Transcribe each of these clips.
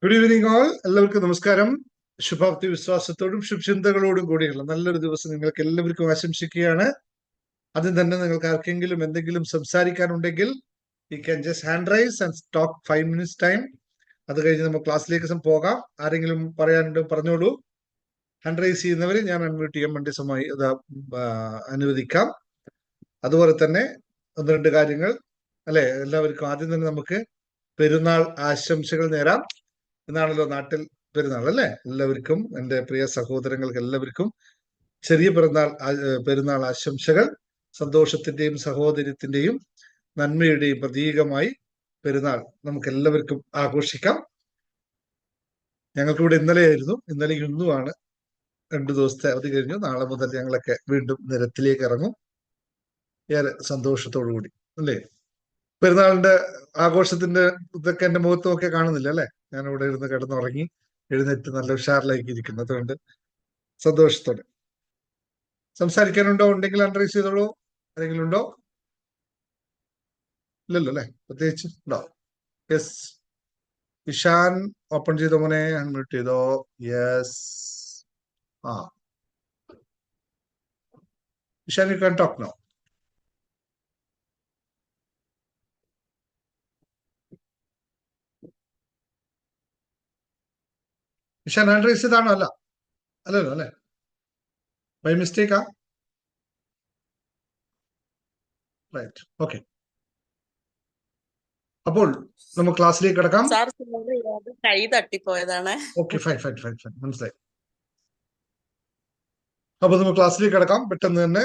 Good evening all. എല്ലാവർക്കും നമസ്കാരം. ശുഭാപ്തി വിശ്വാസത്തോടും ശുഭചിന്തകളോടും കൂടിയുള്ള നല്ലൊരു ദിവസം നിങ്ങൾക്ക് എല്ലാവർക്കും ആശംസിക്കുകയാണ്. ആദ്യം തന്നെ നിങ്ങൾക്ക് ആർക്കെങ്കിലും എന്തെങ്കിലും സംസാരിക്കാനുണ്ടെങ്കിൽ you can just hand raise and talk 5 minutes time. അത് കഴിഞ്ഞ് നമുക്ക് ക്ലാസ്സിലേക്ക് പോകാം. ആരെങ്കിലും പറയാനുണ്ട് പറഞ്ഞോളൂ. ഹാൻഡ് റൈസ് ചെയ്യുന്നവരെ ഞാൻ അൺമ്യൂട്ട് ചെയ്യാൻ വേണ്ടി അനുവദിക്കാം. അതുപോലെ തന്നെ ഒന്ന് രണ്ട് കാര്യങ്ങൾ അല്ലെ, എല്ലാവർക്കും ആദ്യം തന്നെ നമുക്ക് പെരുന്നാൾ ആശംസകൾ നേരാം. എന്നാണല്ലോ നാട്ടിൽ പെരുന്നാൾ അല്ലെ. എല്ലാവർക്കും എൻ്റെ പ്രിയ സഹോദരങ്ങൾക്ക് എല്ലാവർക്കും ചെറിയ പെരുന്നാൾ ആശംസകൾ. സന്തോഷത്തിന്റെയും സഹോദര്യത്തിന്റെയും നന്മയുടെയും പ്രതീകമായി പെരുന്നാൾ നമുക്ക് എല്ലാവർക്കും ആഘോഷിക്കാം. ഞങ്ങൾക്കിവിടെ ഇന്നലെയായിരുന്നു, ഇന്നലെയും ഇന്നുമാണ്. 2 ദിവസത്തെ അവധി കഴിഞ്ഞു. നാളെ മുതൽ ഞങ്ങളൊക്കെ വീണ്ടും നിരത്തിലേക്ക് ഇറങ്ങും. ഏറെ സന്തോഷത്തോടു കൂടി അല്ലേ. പെരുന്നാളിന്റെ ആഘോഷത്തിന്റെ ഇതൊക്കെ എന്റെ മുഖത്തൊക്കെ കാണുന്നില്ല അല്ലെ. ഞാൻ ഇവിടെ ഇരുന്ന് കിടന്നുറങ്ങി എഴുന്നേറ്റ് നല്ല ഉഷാറിലേക്ക് ഇരിക്കുന്നു. അതുകൊണ്ട് സന്തോഷത്തോടെ സംസാരിക്കാനുണ്ടോ? ഉണ്ടെങ്കിൽ അൺറൈസ് ചെയ്തോളൂ. ആരെങ്കിലും ഉണ്ടോ? ഇല്ലല്ലോ അല്ലെ, പ്രത്യേകിച്ച് ഉണ്ടോ? യെസ്, ഇഷാൻ ഓപ്പൺ ചെയ്തോ മോനെ, അൺമ്യൂട്ട് ചെയ്തോ. യെസ്, ആ Ishan, you can talk no. Ishan hand raise ചെയ്താണോ? അല്ല അല്ലല്ലോ അല്ലെ, ബൈ മിസ്റ്റേക്കാ. Right, okay. അപ്പോൾ നമുക്ക് ക്ലാസ്സിലേക്ക് കിടക്കാം. കൈ തട്ടിപ്പോയതാണ്. Okay, fine fine fine fine, മനസ്സിലായി. അപ്പൊ നമുക്ക് ക്ലാസ്സിലേക്ക് കിടക്കാം. പെട്ടെന്ന് തന്നെ.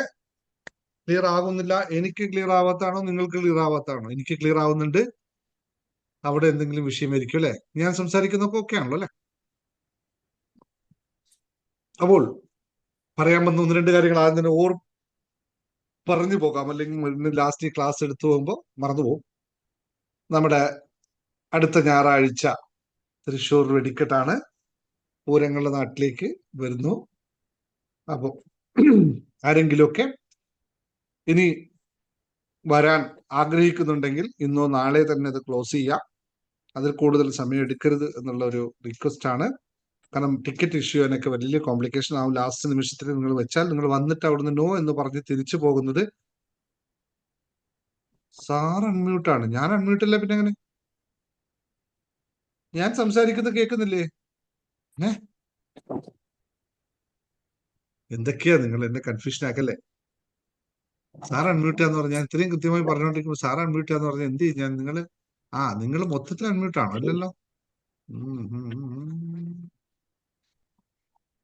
ക്ലിയർ ആകുന്നില്ല. എനിക്ക് ക്ലിയർ ആവാത്താണോ നിങ്ങൾക്ക് ക്ലിയർ ആവാത്താണോ? എനിക്ക് ക്ലിയർ ആവുന്നുണ്ട്. അവിടെ എന്തെങ്കിലും വിഷയമായിരിക്കും അല്ലെ. ഞാൻ സംസാരിക്കുന്നൊക്കെ ഓക്കെ ആണല്ലോ അല്ലെ. അപ്പോൾ പറയാൻ വന്ന ഒന്ന് രണ്ട് കാര്യങ്ങൾ ആദ്യം തന്നെ പറഞ്ഞു പോകാം, അല്ലെങ്കിൽ ലാസ്റ്റ് ക്ലാസ് എടുത്തു പോകുമ്പോൾ മറന്നുപോകും. നമ്മുടെ അടുത്ത ഞായറാഴ്ച തൃശ്ശൂർ വെടിക്കെട്ടാണ്. പൂരങ്ങളുടെ നാട്ടിലേക്ക് വരുന്നു. അപ്പോൾ ആരെങ്കിലുമൊക്കെ ഇനി വരാൻ ആഗ്രഹിക്കുന്നുണ്ടെങ്കിൽ ഇന്നോ നാളെ തന്നെ അത് ക്ലോസ് ചെയ്യാം. അതിൽ കൂടുതൽ സമയം എടുക്കരുത് എന്നുള്ള ഒരു റിക്വസ്റ്റ് ആണ്. കാരണം ടിക്കറ്റ് ഇഷ്യൂ അതിനൊക്കെ വലിയ കോംപ്ലിക്കേഷൻ ആവും. ലാസ്റ്റ് നിമിഷത്തിൽ നിങ്ങൾ വെച്ചാൽ നിങ്ങൾ വന്നിട്ട് അവിടുന്ന് നോ എന്ന് പറഞ്ഞ് തിരിച്ചു പോകുന്നത്. സാർ അൺമ്യൂട്ടാണ്, ഞാൻ അൺമ്യൂട്ടല്ല. പിന്നെ എങ്ങനെ? ഞാൻ സംസാരിക്കുന്നത് കേൾക്കുന്നില്ലേ? എന്തൊക്കെയാ നിങ്ങൾ എന്നെ കൺഫ്യൂഷൻ ആക്കല്ലേ. സാർ അൺമ്യൂട്ട് എന്ന് പറഞ്ഞാൽ ഞാൻ ഇത്രയും കൃത്യമായി പറഞ്ഞുകൊണ്ടിരിക്കുമ്പോൾ സാർ അൺമ്യൂട്ട് എന്ന് പറഞ്ഞാൽ എന്ത് ചെയ്യും ഞാൻ? നിങ്ങൾ മൊത്തത്തിൽ അൺമ്യൂട്ട് ആണോ? ഇല്ലല്ലോ,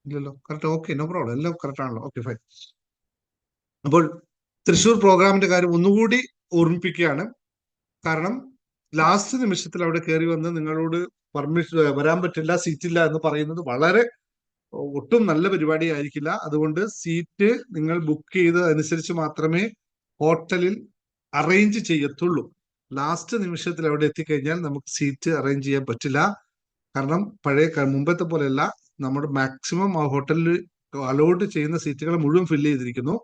ഇല്ലല്ലോ. കറക്റ്റ്, ഓക്കെ, നോ പ്രോബ്ലം, എല്ലാം കറക്റ്റ് ആണല്ലോ. Okay, fine. അപ്പോൾ തൃശ്ശൂർ പ്രോഗ്രാമിന്റെ കാര്യം ഒന്നുകൂടി ഓർമ്മിപ്പിക്കുകയാണ്. കാരണം ലാസ്റ്റ് നിമിഷത്തിൽ അവിടെ കയറി വന്ന് നിങ്ങളോട് പെർമിഷൻ വരാൻ പറ്റില്ല, സീറ്റില്ല എന്ന് പറയുന്നത് വളരെ ഒട്ടും നല്ല പരിപാടി ആയിരിക്കില്ല. അതുകൊണ്ട് സീറ്റ് നിങ്ങൾ ബുക്ക് ചെയ്ത് അനുസരിച്ച് മാത്രമേ ഹോട്ടലിൽ അറേഞ്ച് ചെയ്യത്തുള്ളൂ. ലാസ്റ്റ് നിമിഷത്തിൽ അവിടെ എത്തിക്കഴിഞ്ഞാൽ നമുക്ക് സീറ്റ് അറേഞ്ച് ചെയ്യാൻ പറ്റില്ല. കാരണം മുമ്പത്തെ പോലെയല്ല, നമ്മുടെ മാക്സിമം ആ ഹോട്ടലിൽ അലോട്ട് ചെയ്യുന്ന സീറ്റുകൾ മുഴുവൻ ഫില്ല് ചെയ്തിരിക്കുന്നു.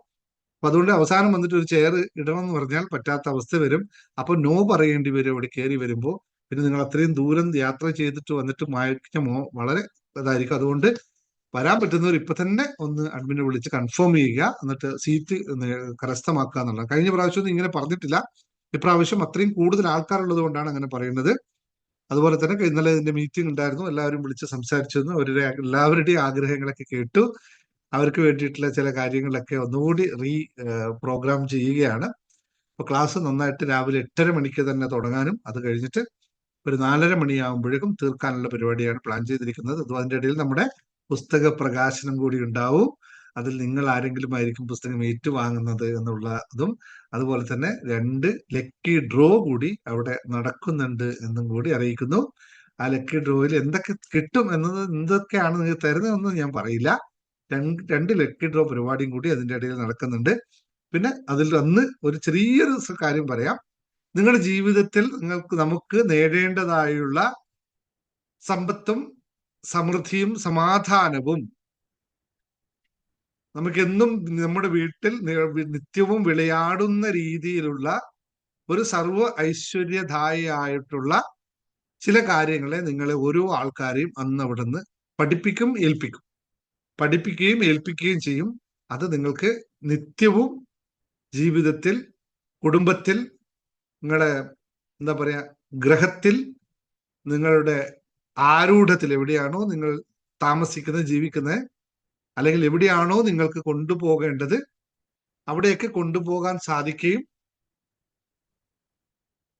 അപ്പൊ അതുകൊണ്ട് അവസാനം വന്നിട്ട് ഒരു ചെയർ ഇടണം എന്ന് പറഞ്ഞാൽ പറ്റാത്ത അവസ്ഥ വരും. അപ്പൊ നോ പറയേണ്ടി വരും അവിടെ കയറി വരുമ്പോൾ. പിന്നെ നിങ്ങൾ അത്രയും ദൂരം യാത്ര ചെയ്തിട്ട് വന്നിട്ട് വളരെ ഇതായിരിക്കും. അതുകൊണ്ട് വരാൻ പറ്റുന്നവർ ഇപ്പൊ തന്നെ ഒന്ന് അഡ്മിനെ വിളിച്ച് കൺഫേം ചെയ്യുക, എന്നിട്ട് സീറ്റ് കരസ്ഥമാക്കുക എന്നുള്ളത്. കഴിഞ്ഞ പ്രാവശ്യം ഒന്നും ഇങ്ങനെ പറഞ്ഞിട്ടില്ല. ഇപ്രാവശ്യം അത്രയും കൂടുതൽ ആൾക്കാരുള്ളത് കൊണ്ടാണ് അങ്ങനെ പറയുന്നത്. അതുപോലെ തന്നെ ഇന്നലെ ഇതിന്റെ മീറ്റിംഗ് ഉണ്ടായിരുന്നു. എല്ലാവരും വിളിച്ച് സംസാരിച്ചിരുന്നു. അവരുടെ എല്ലാവരുടെയും ആഗ്രഹങ്ങളൊക്കെ കേട്ടു. അവർക്ക് വേണ്ടിയിട്ടുള്ള ചില കാര്യങ്ങളൊക്കെ ഒന്നുകൂടി പ്രോഗ്രാം ചെയ്യുകയാണ്. അപ്പൊ ക്ലാസ് നന്നായിട്ട് രാവിലെ 8:30 മണിക്ക് തന്നെ തുടങ്ങാനും അത് കഴിഞ്ഞിട്ട് ഒരു 4:30 മണിയാകുമ്പോഴേക്കും തീർക്കാനുള്ള പരിപാടിയാണ് പ്ലാൻ ചെയ്തിരിക്കുന്നത്. അതിന്റെ ഇടയിൽ നമ്മുടെ പുസ്തക പ്രകാശനം കൂടി ഉണ്ടാവും. അതിൽ നിങ്ങൾ ആരെങ്കിലും ആയിരിക്കും പുസ്തകം ഏറ്റുവാങ്ങുന്നത് എന്നുള്ളതും, അതുപോലെ തന്നെ 2 ലക്കി ഡ്രോ കൂടി അവിടെ നടക്കുന്നുണ്ട് എന്നും കൂടി അറിയിക്കുന്നു. ആ ലക്കി ഡ്രോയിൽ എന്തൊക്കെ കിട്ടും എന്നത്, എന്തൊക്കെയാണ് നിങ്ങൾ തരുന്നതെന്ന് ഞാൻ പറയില്ല. 2 ലക്കി ഡ്രോ പരിപാടിയും കൂടി അതിന്റെ ഇടയിൽ നടക്കുന്നുണ്ട്. പിന്നെ അതിൽ അന്ന് ഒരു ചെറിയൊരു കാര്യം പറയാം. നിങ്ങളുടെ ജീവിതത്തിൽ നമുക്ക് നേടേണ്ടതായുള്ള സമ്പത്തും സമൃദ്ധിയും സമാധാനവും നമുക്കെന്നും നമ്മുടെ വീട്ടിൽ നിത്യവും വിളയാടുന്ന രീതിയിലുള്ള ഒരു സർവ്വ ഐശ്വര്യദായിയായിട്ടുള്ള ചില കാര്യങ്ങളെ നിങ്ങളെ ഓരോ ആൾക്കാരെയും അന്ന് അവിടുന്ന് പഠിപ്പിക്കുകയും ഏൽപ്പിക്കുകയും ചെയ്യും. അത് നിങ്ങൾക്ക് നിത്യവും ജീവിതത്തിൽ, കുടുംബത്തിൽ, നിങ്ങളുടെ എന്താ പറയാ ഗ്രഹത്തിൽ, നിങ്ങളുടെ ആരൂഢത്തിൽ എവിടെയാണോ നിങ്ങൾ താമസിക്കുന്നത്, ജീവിക്കുന്നത്, അല്ലെങ്കിൽ എവിടെയാണോ നിങ്ങൾക്ക് കൊണ്ടുപോകേണ്ടത് അവിടെയൊക്കെ കൊണ്ടുപോകാൻ സാധിക്കുകയും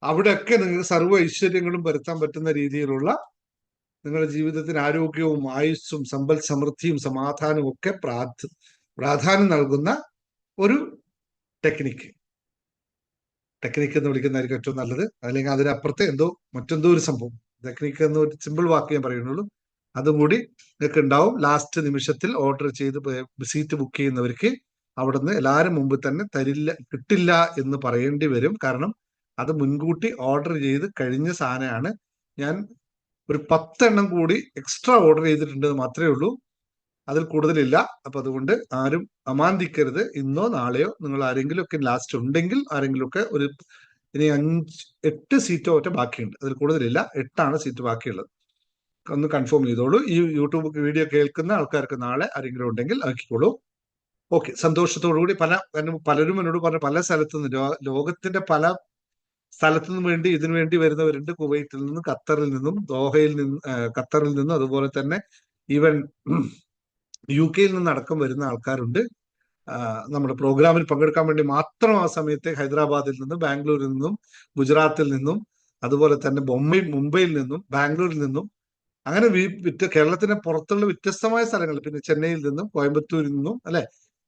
അവിടെയൊക്കെ നിങ്ങൾക്ക് സർവ്വ ഐശ്വര്യങ്ങളും വരുത്താൻ പറ്റുന്ന രീതിയിലുള്ള നിങ്ങളുടെ ജീവിതത്തിന് ആരോഗ്യവും ആയുസ്സും സമ്പൽ സമൃദ്ധിയും സമാധാനവും ഒക്കെ പ്രാധാന്യം നൽകുന്ന ഒരു ടെക്നിക്ക് എന്ന് വിളിക്കുന്നതായിരിക്കും ഏറ്റവും നല്ലത്. അല്ലെങ്കിൽ അതിനപ്പുറത്തെ മറ്റെന്തോ ഒരു സംഭവം. ടെക്നിക്ക് എന്ന് ഒരു സിമ്പിൾ വാക്ക് ഞാൻ പറയുന്നുള്ളൂ. അതും കൂടി നിങ്ങൾക്ക് ഉണ്ടാവും. ലാസ്റ്റ് നിമിഷത്തിൽ ഓർഡർ ചെയ്ത് സീറ്റ് ബുക്ക് ചെയ്യുന്നവർക്ക് അവിടുന്ന് എല്ലാവരും മുമ്പ് തന്നെ കിട്ടില്ല എന്ന് പറയേണ്ടി വരും. കാരണം അത് മുൻകൂട്ടി ഓർഡർ ചെയ്ത് കഴിഞ്ഞ സാധനമാണ്. ഞാൻ ഒരു 10 എണ്ണം കൂടി എക്സ്ട്രാ ഓർഡർ ചെയ്തിട്ടുണ്ട് മാത്രമേ ഉള്ളൂ, അതിൽ കൂടുതലില്ല. അപ്പൊ അതുകൊണ്ട് ആരും അമാന്തിക്കരുത്. ഇന്നോ നാളെയോ നിങ്ങൾ ആരെങ്കിലും ഒക്കെ ലാസ്റ്റ് ഉണ്ടെങ്കിൽ ആരെങ്കിലും ഒക്കെ ഇനി 8 സീറ്റോ ഒറ്റ ബാക്കിയുണ്ട്, അതിൽ കൂടുതലില്ല. 8 സീറ്റ് ബാക്കിയുള്ളത്. ഒന്ന് കൺഫേം ചെയ്തോളൂ. ഈ യൂട്യൂബ് വീഡിയോ കേൾക്കുന്ന ആൾക്കാർക്ക് നാളെ ആരെങ്കിലും ഉണ്ടെങ്കിൽ ആക്കിക്കോളൂ. ഓക്കെ, സന്തോഷത്തോടു കൂടി. പലരും എന്നോട് പറഞ്ഞ പല സ്ഥലത്തു നിന്നും, ലോകത്തിന്റെ പല സ്ഥലത്തു നിന്നും ഇതിനു വേണ്ടി വരുന്നവരുണ്ട്. കുവൈറ്റിൽ നിന്നും, ഖത്തറിൽ നിന്നും, ദോഹയിൽ നിന്നും, ഖത്തറിൽ നിന്നും, അതുപോലെ തന്നെ ഈവൻ UK നിന്ന് അടക്കം വരുന്ന ആൾക്കാരുണ്ട്. നമ്മുടെ പ്രോഗ്രാമിൽ പങ്കെടുക്കാൻ വേണ്ടി മാത്രം ആ സമയത്ത് ഹൈദരാബാദിൽ നിന്നും, ബാംഗ്ലൂരിൽ നിന്നും, ഗുജറാത്തിൽ നിന്നും, അതുപോലെ തന്നെ മുംബൈയിൽ നിന്നും, ബാംഗ്ലൂരിൽ നിന്നും, അങ്ങനെ കേരളത്തിന് പുറത്തുള്ള വ്യത്യസ്തമായ സ്ഥലങ്ങൾ, പിന്നെ ചെന്നൈയിൽ നിന്നും, കോയമ്പത്തൂരിൽ നിന്നും, അല്ലെ,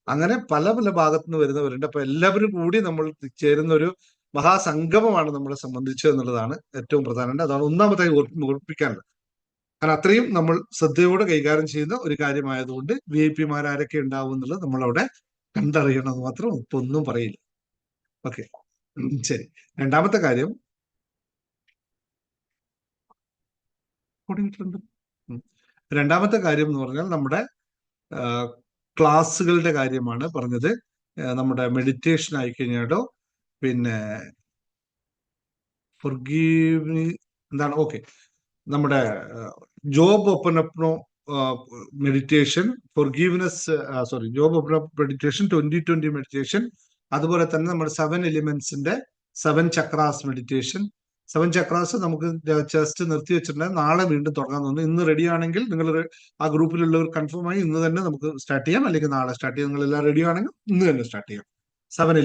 അങ്ങനെ പല പല ഭാഗത്തു നിന്ന് വരുന്നവരുണ്ട്. അപ്പൊ എല്ലാവരും കൂടി നമ്മൾ ചേരുന്ന ഒരു മഹാസംഗമമാണ് നമ്മളെ സംബന്ധിച്ച് എന്നുള്ളതാണ് ഏറ്റവും പ്രധാനമായിട്ട്. അതാണ് ഒന്നാമതായി ഓർപ്പിക്കാനുള്ളത്. കാരണം അത്രയും നമ്മൾ ശ്രദ്ധയോടെ കൈകാര്യം ചെയ്യുന്ന ഒരു കാര്യമായതുകൊണ്ട് VIP ആരൊക്കെ ഉണ്ടാവും എന്നുള്ളത് നമ്മളവിടെ കണ്ടറിയണമെന്ന് മാത്രം. ഇപ്പൊ ഒന്നും പറയില്ല. ഓക്കെ, ശരി. രണ്ടാമത്തെ കാര്യം എന്ന് പറഞ്ഞാൽ നമ്മുടെ ക്ലാസ്സുകളുടെ കാര്യമാണ് പറഞ്ഞത്. നമ്മുടെ മെഡിറ്റേഷൻ ആയിക്കഴിഞ്ഞാലോ, പിന്നെ എന്താണ്, ഓക്കെ, നമ്മുടെ job open up meditation, job open up meditation, 2020 meditation, അതുപോലെ തന്നെ നമ്മുടെ 7 എലിമെന്റ്സിന്റെ 7 ചക്രാസ് മെഡിറ്റേഷൻ. 7 ചക്രാസ് നമുക്ക് ജസ്റ്റ് നിർത്തി വെച്ചിട്ടുണ്ടെങ്കിൽ നാളെ വീണ്ടും തുടങ്ങാൻ തോന്നുന്നു. ഇന്ന് റെഡി ആണെങ്കിൽ നിങ്ങൾ ആ ഗ്രൂപ്പിലുള്ളവർ കൺഫേം ആയി ഇന്ന് തന്നെ നമുക്ക് സ്റ്റാർട്ട് ചെയ്യാം, അല്ലെങ്കിൽ നാളെ സ്റ്റാർട്ട് ചെയ്യാം. നിങ്ങൾ എല്ലാം റെഡി ആണെങ്കിൽ ഇന്ന് തന്നെ സ്റ്റാർട്ട് ചെയ്യാം. 7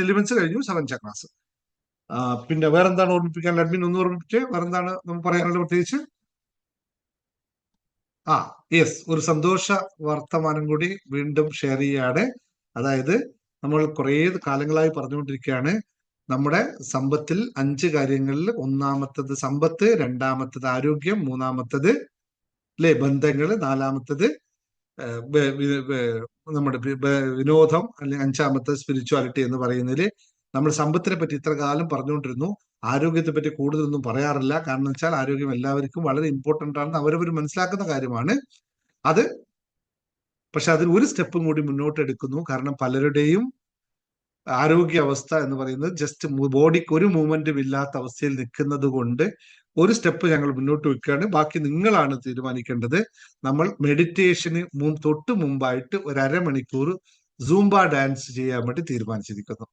എലിമെന്റ്സ് കഴിഞ്ഞു, 7 ചക്രാസ്. പിന്നെ വേറെന്താണ് ഓർമ്മിപ്പിക്കാൻ? അഡ്മിൻ ഒന്ന് ഓർമ്മിപ്പിച്ച് വേറെന്താണ് നമുക്ക് പറയാനുള്ളത് പ്രത്യേകിച്ച്? യെസ്, ഒരു സന്തോഷ വർത്തമാനം കൂടി വീണ്ടും ഷെയർ ചെയ്യാണ്. അതായത് നമ്മൾ കുറേ കാലങ്ങളായി പറഞ്ഞുകൊണ്ടിരിക്കുകയാണ്, നമ്മുടെ സമ്പത്തിൽ 5 കാര്യങ്ങളിൽ ഒന്നാമത്തത് സമ്പത്ത്, രണ്ടാമത്തത് ആരോഗ്യം, മൂന്നാമത്തത് ബന്ധങ്ങൾ, നാലാമത്തത് നമ്മുടെ വിനോദം, അല്ലെങ്കിൽ 5-മത്തത് സ്പിരിച്വാലിറ്റി എന്ന് പറയുന്നതിൽ നമ്മൾ സമ്പത്തിനെ പറ്റി ഇത്ര കാലം പറഞ്ഞുകൊണ്ടിരുന്നു. ആരോഗ്യത്തെ പറ്റി കൂടുതലൊന്നും പറയാറില്ല. കാരണം വെച്ചാൽ ആരോഗ്യം എല്ലാവർക്കും വളരെ ഇമ്പോർട്ടന്റ് ആണെന്ന് അവരവർ മനസ്സിലാക്കുന്ന കാര്യമാണ് അത്. പക്ഷെ അതിൽ ഒരു സ്റ്റെപ്പും കൂടി മുന്നോട്ട് എടുക്കുന്നു. കാരണം പലരുടെയും ആരോഗ്യ അവസ്ഥ എന്ന് പറയുന്നത് ജസ്റ്റ് ബോഡിക്ക് ഒരു മൂവ്മെന്റും ഇല്ലാത്ത അവസ്ഥയിൽ നിൽക്കുന്നത് കൊണ്ട് ഒരു സ്റ്റെപ്പ് ഞങ്ങൾ മുന്നോട്ട് വെക്കുകയാണ്. ബാക്കി നിങ്ങളാണ് തീരുമാനിക്കേണ്ടത്. നമ്മൾ മെഡിറ്റേഷന് തൊട്ട് മുമ്പായിട്ട് ഒരു അരമണിക്കൂർ സൂംബ ഡാൻസ് ചെയ്യാൻ വേണ്ടി തീരുമാനിച്ചിരിക്കുന്നു.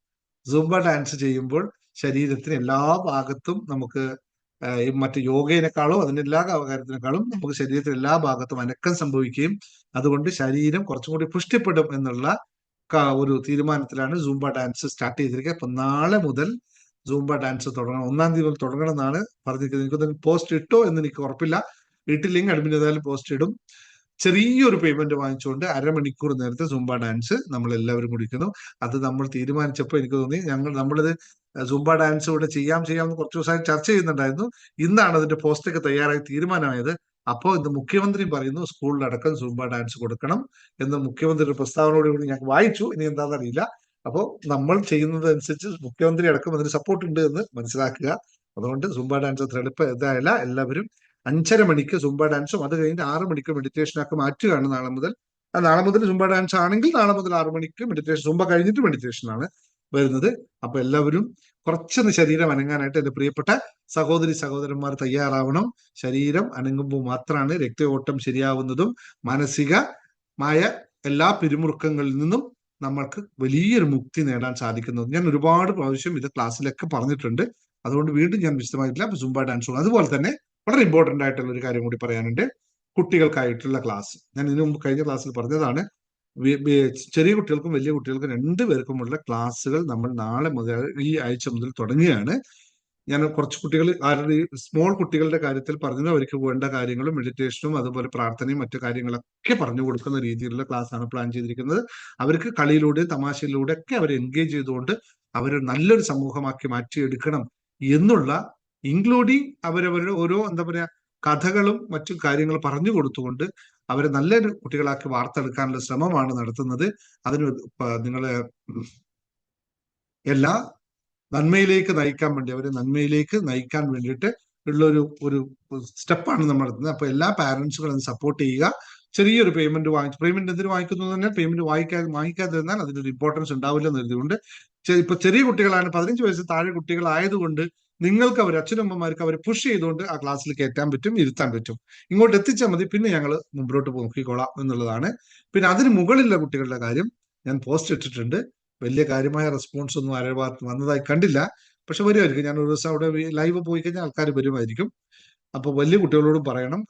സൂംബ ഡാൻസ് ചെയ്യുമ്പോൾ ശരീരത്തിന് എല്ലാ ഭാഗത്തും നമുക്ക് മറ്റ് യോഗയിനേക്കാളും അതിന്റെ എല്ലാ കാര്യത്തിനേക്കാളും നമുക്ക് ശരീരത്തിന് എല്ലാ ഭാഗത്തും അനക്കം സംഭവിക്കുകയും അതുകൊണ്ട് ശരീരം കുറച്ചും കൂടി പുഷ്ടിപ്പെടും എന്നുള്ള ഒരു തീരുമാനത്തിലാണ് സൂംബ ഡാൻസ് സ്റ്റാർട്ട് ചെയ്തിരിക്കുക. അപ്പൊ നാളെ മുതൽ സൂംബ ഡാൻസ് തുടങ്ങണം. 1-ാം തീയതി മുതൽ തുടങ്ങണം എന്നാണ് പറഞ്ഞിരിക്കുന്നത്. എനിക്കൊന്നും പോസ്റ്റ് ഇട്ടോ എന്ന് എനിക്ക് ഉറപ്പില്ല. ഇട്ടില്ലെങ്കിൽ അഡ്മിൻ ഏതായാലും പോസ്റ്റ് ഇടും. ചെറിയൊരു പേയ്മെന്റ് വാങ്ങിച്ചുകൊണ്ട് അരമണിക്കൂർ നേരത്തെ സൂംബ ഡാൻസ് നമ്മൾ എല്ലാവരും കുടിക്കുന്നു. അത് നമ്മൾ തീരുമാനിച്ചപ്പോൾ എനിക്ക് തോന്നി നമ്മളിത് സൂംബ ഡാൻസ് ഇവിടെ ചെയ്യാമെന്ന് കുറച്ച് ദിവസമായി ചർച്ച ചെയ്യുന്നുണ്ടായിരുന്നു. ഇന്നാണ് അതിന്റെ പോസ്റ്റൊക്കെ തയ്യാറായി തീരുമാനമായത്. അപ്പോൾ ഇന്ന് മുഖ്യമന്ത്രി പറയുന്നു സ്കൂളിലടക്കം സൂംബ ഡാൻസ് കൊടുക്കണം എന്ന് മുഖ്യമന്ത്രിയുടെ പ്രസ്താവനയോടുകൂടി ഞാൻ വായിച്ചു. ഇനി എന്താണെന്ന് അറിയില്ല. അപ്പോൾ നമ്മൾ ചെയ്യുന്നതനുസരിച്ച് മുഖ്യമന്ത്രി അടക്കം അതിന് സപ്പോർട്ട് ഉണ്ട് എന്ന് മനസ്സിലാക്കുക. അതുകൊണ്ട് സൂംബ ഡാൻസ് അത്ര എളുപ്പം ഇതായല്ല. എല്ലാവരും 5:30 മണിക്ക് സൂംബ ഡാൻസും അത് കഴിഞ്ഞ് 6 മണിക്ക് മെഡിറ്റേഷനൊക്കെ മാറ്റുകയാണ് നാളെ മുതൽ. സൂംബ ഡാൻസ് ആണെങ്കിൽ നാളെ മുതൽ 6 മണിക്ക് മെഡിറ്റേഷൻ. സൂംബ കഴിഞ്ഞിട്ട് മെഡിറ്റേഷൻ ആണ്. വരുന്നത്. അപ്പൊ എല്ലാവരും കുറച്ചൊന്ന് ശരീരം അനങ്ങാനായിട്ട് എന്റെ പ്രിയപ്പെട്ട സഹോദരി സഹോദരന്മാർ തയ്യാറാവണം. ശരീരം അനങ്ങുമ്പോൾ മാത്രമാണ് രക്തയോട്ടം ശരിയാവുന്നതും മാനസികമായ എല്ലാ പിരിമുറുക്കങ്ങളിൽ നിന്നും നമ്മൾക്ക് വലിയൊരു മുക്തി നേടാൻ സാധിക്കുന്നത്. ഞാൻ ഒരുപാട് പ്രാവശ്യം ഇത് ക്ലാസ്സിലൊക്കെ പറഞ്ഞിട്ടുണ്ട്, അതുകൊണ്ട് വീണ്ടും ഞാൻ വിശദമായിട്ടില്ല. സുംബ ഡാൻസ് അതുപോലെ തന്നെ വളരെ ഇമ്പോർട്ടന്റ് ആയിട്ടുള്ള ഒരു കാര്യം കൂടി പറയാനുണ്ട്, കുട്ടികൾക്കായിട്ടുള്ള ക്ലാസ്. ഞാൻ ഇതിനു മുമ്പ് കഴിഞ്ഞ ക്ലാസ്സിൽ പറഞ്ഞതാണ്, ചെറിയ കുട്ടികൾക്കും വലിയ കുട്ടികൾക്കും രണ്ടുപേർക്കുമുള്ള ക്ലാസ്സുകൾ നമ്മൾ നാളെ മുതൽ ഈ ആഴ്ച മുതൽ തുടങ്ങുകയാണ്. ഞാൻ കുറച്ച് കുട്ടികൾ ആരുടെ സ്മോൾ കുട്ടികളുടെ കാര്യത്തിൽ പറഞ്ഞത് അവർക്ക് വേണ്ട കാര്യങ്ങളും മെഡിറ്റേഷനും അതുപോലെ പ്രാർത്ഥനയും മറ്റു കാര്യങ്ങളൊക്കെ പറഞ്ഞു കൊടുക്കുന്ന രീതിയിലുള്ള ക്ലാസ് ആണ് പ്ലാൻ ചെയ്തിരിക്കുന്നത്. അവർക്ക് കളിയിലൂടെ തമാശയിലൂടെ ഒക്കെ അവരെ എൻഗേജ് ചെയ്തുകൊണ്ട് അവരെ നല്ലൊരു സമൂഹമാക്കി മാറ്റിയെടുക്കണം എന്നുള്ള, ഇൻക്ലൂഡിങ് അവരവരുടെ ഓരോ എന്താ പറയാ കഥകളും മറ്റു കാര്യങ്ങളും പറഞ്ഞു കൊടുത്തുകൊണ്ട് അവരെ നല്ലൊരു കുട്ടികളാക്കി വാർത്തെടുക്കാനുള്ള ശ്രമമാണ് നടത്തുന്നത്. അതിന് നിങ്ങളെ എല്ലാ നന്മയിലേക്ക് നയിക്കാൻ വേണ്ടി, അവരെ നന്മയിലേക്ക് നയിക്കാൻ വേണ്ടിയിട്ട് ഉള്ള ഒരു സ്റ്റെപ്പാണ് നമ്മൾ നടത്തുന്നത്. അപ്പൊ എല്ലാ പാരന്റ്സുകളും സപ്പോർട്ട് ചെയ്യുക. ചെറിയൊരു പേയ്മെന്റ് പേയ്മെന്റ് എന്തിനു വാങ്ങിക്കുന്നു തന്നെ പേയ്മെന്റ് വാങ്ങിക്കാതിരുന്നാൽ അതിനൊരു ഇമ്പോർട്ടൻസ് ഉണ്ടാവില്ല എന്ന് കരുതികൊണ്ട്, ഇപ്പൊ ചെറിയ കുട്ടികളാണ്, 15 വയസ്സ് താഴെ കുട്ടികളായതുകൊണ്ട് നിങ്ങൾക്ക് അവർ അച്ഛനമ്മമാർക്ക് അവരെ പുഷ് ചെയ്തുകൊണ്ട് ആ ക്ലാസ്സിൽ കയറ്റാൻ പറ്റും, ഇരുത്താൻ പറ്റും. ഇങ്ങോട്ട് എത്തിച്ചാൽ മതി, പിന്നെ ഞങ്ങൾ മുമ്പോട്ട് നോക്കിക്കോളാം എന്നുള്ളതാണ്. പിന്നെ അതിന് മുകളിലുള്ള കുട്ടികളുടെ കാര്യം ഞാൻ പോസ്റ്റ് ഇട്ടിട്ടുണ്ട്. വലിയ കാര്യമായ റെസ്പോൺസ് ഒന്നും ആരുടെ ഭാഗത്ത് വന്നതായി കണ്ടില്ല, പക്ഷെ വരുമായിരിക്കും. ഞാൻ ഒരു ദിവസം അവിടെ ലൈവ് പോയി കഴിഞ്ഞാൽ ആൾക്കാർ വരുമായിരിക്കും. അപ്പൊ വലിയ കുട്ടികളോടും പറയണം,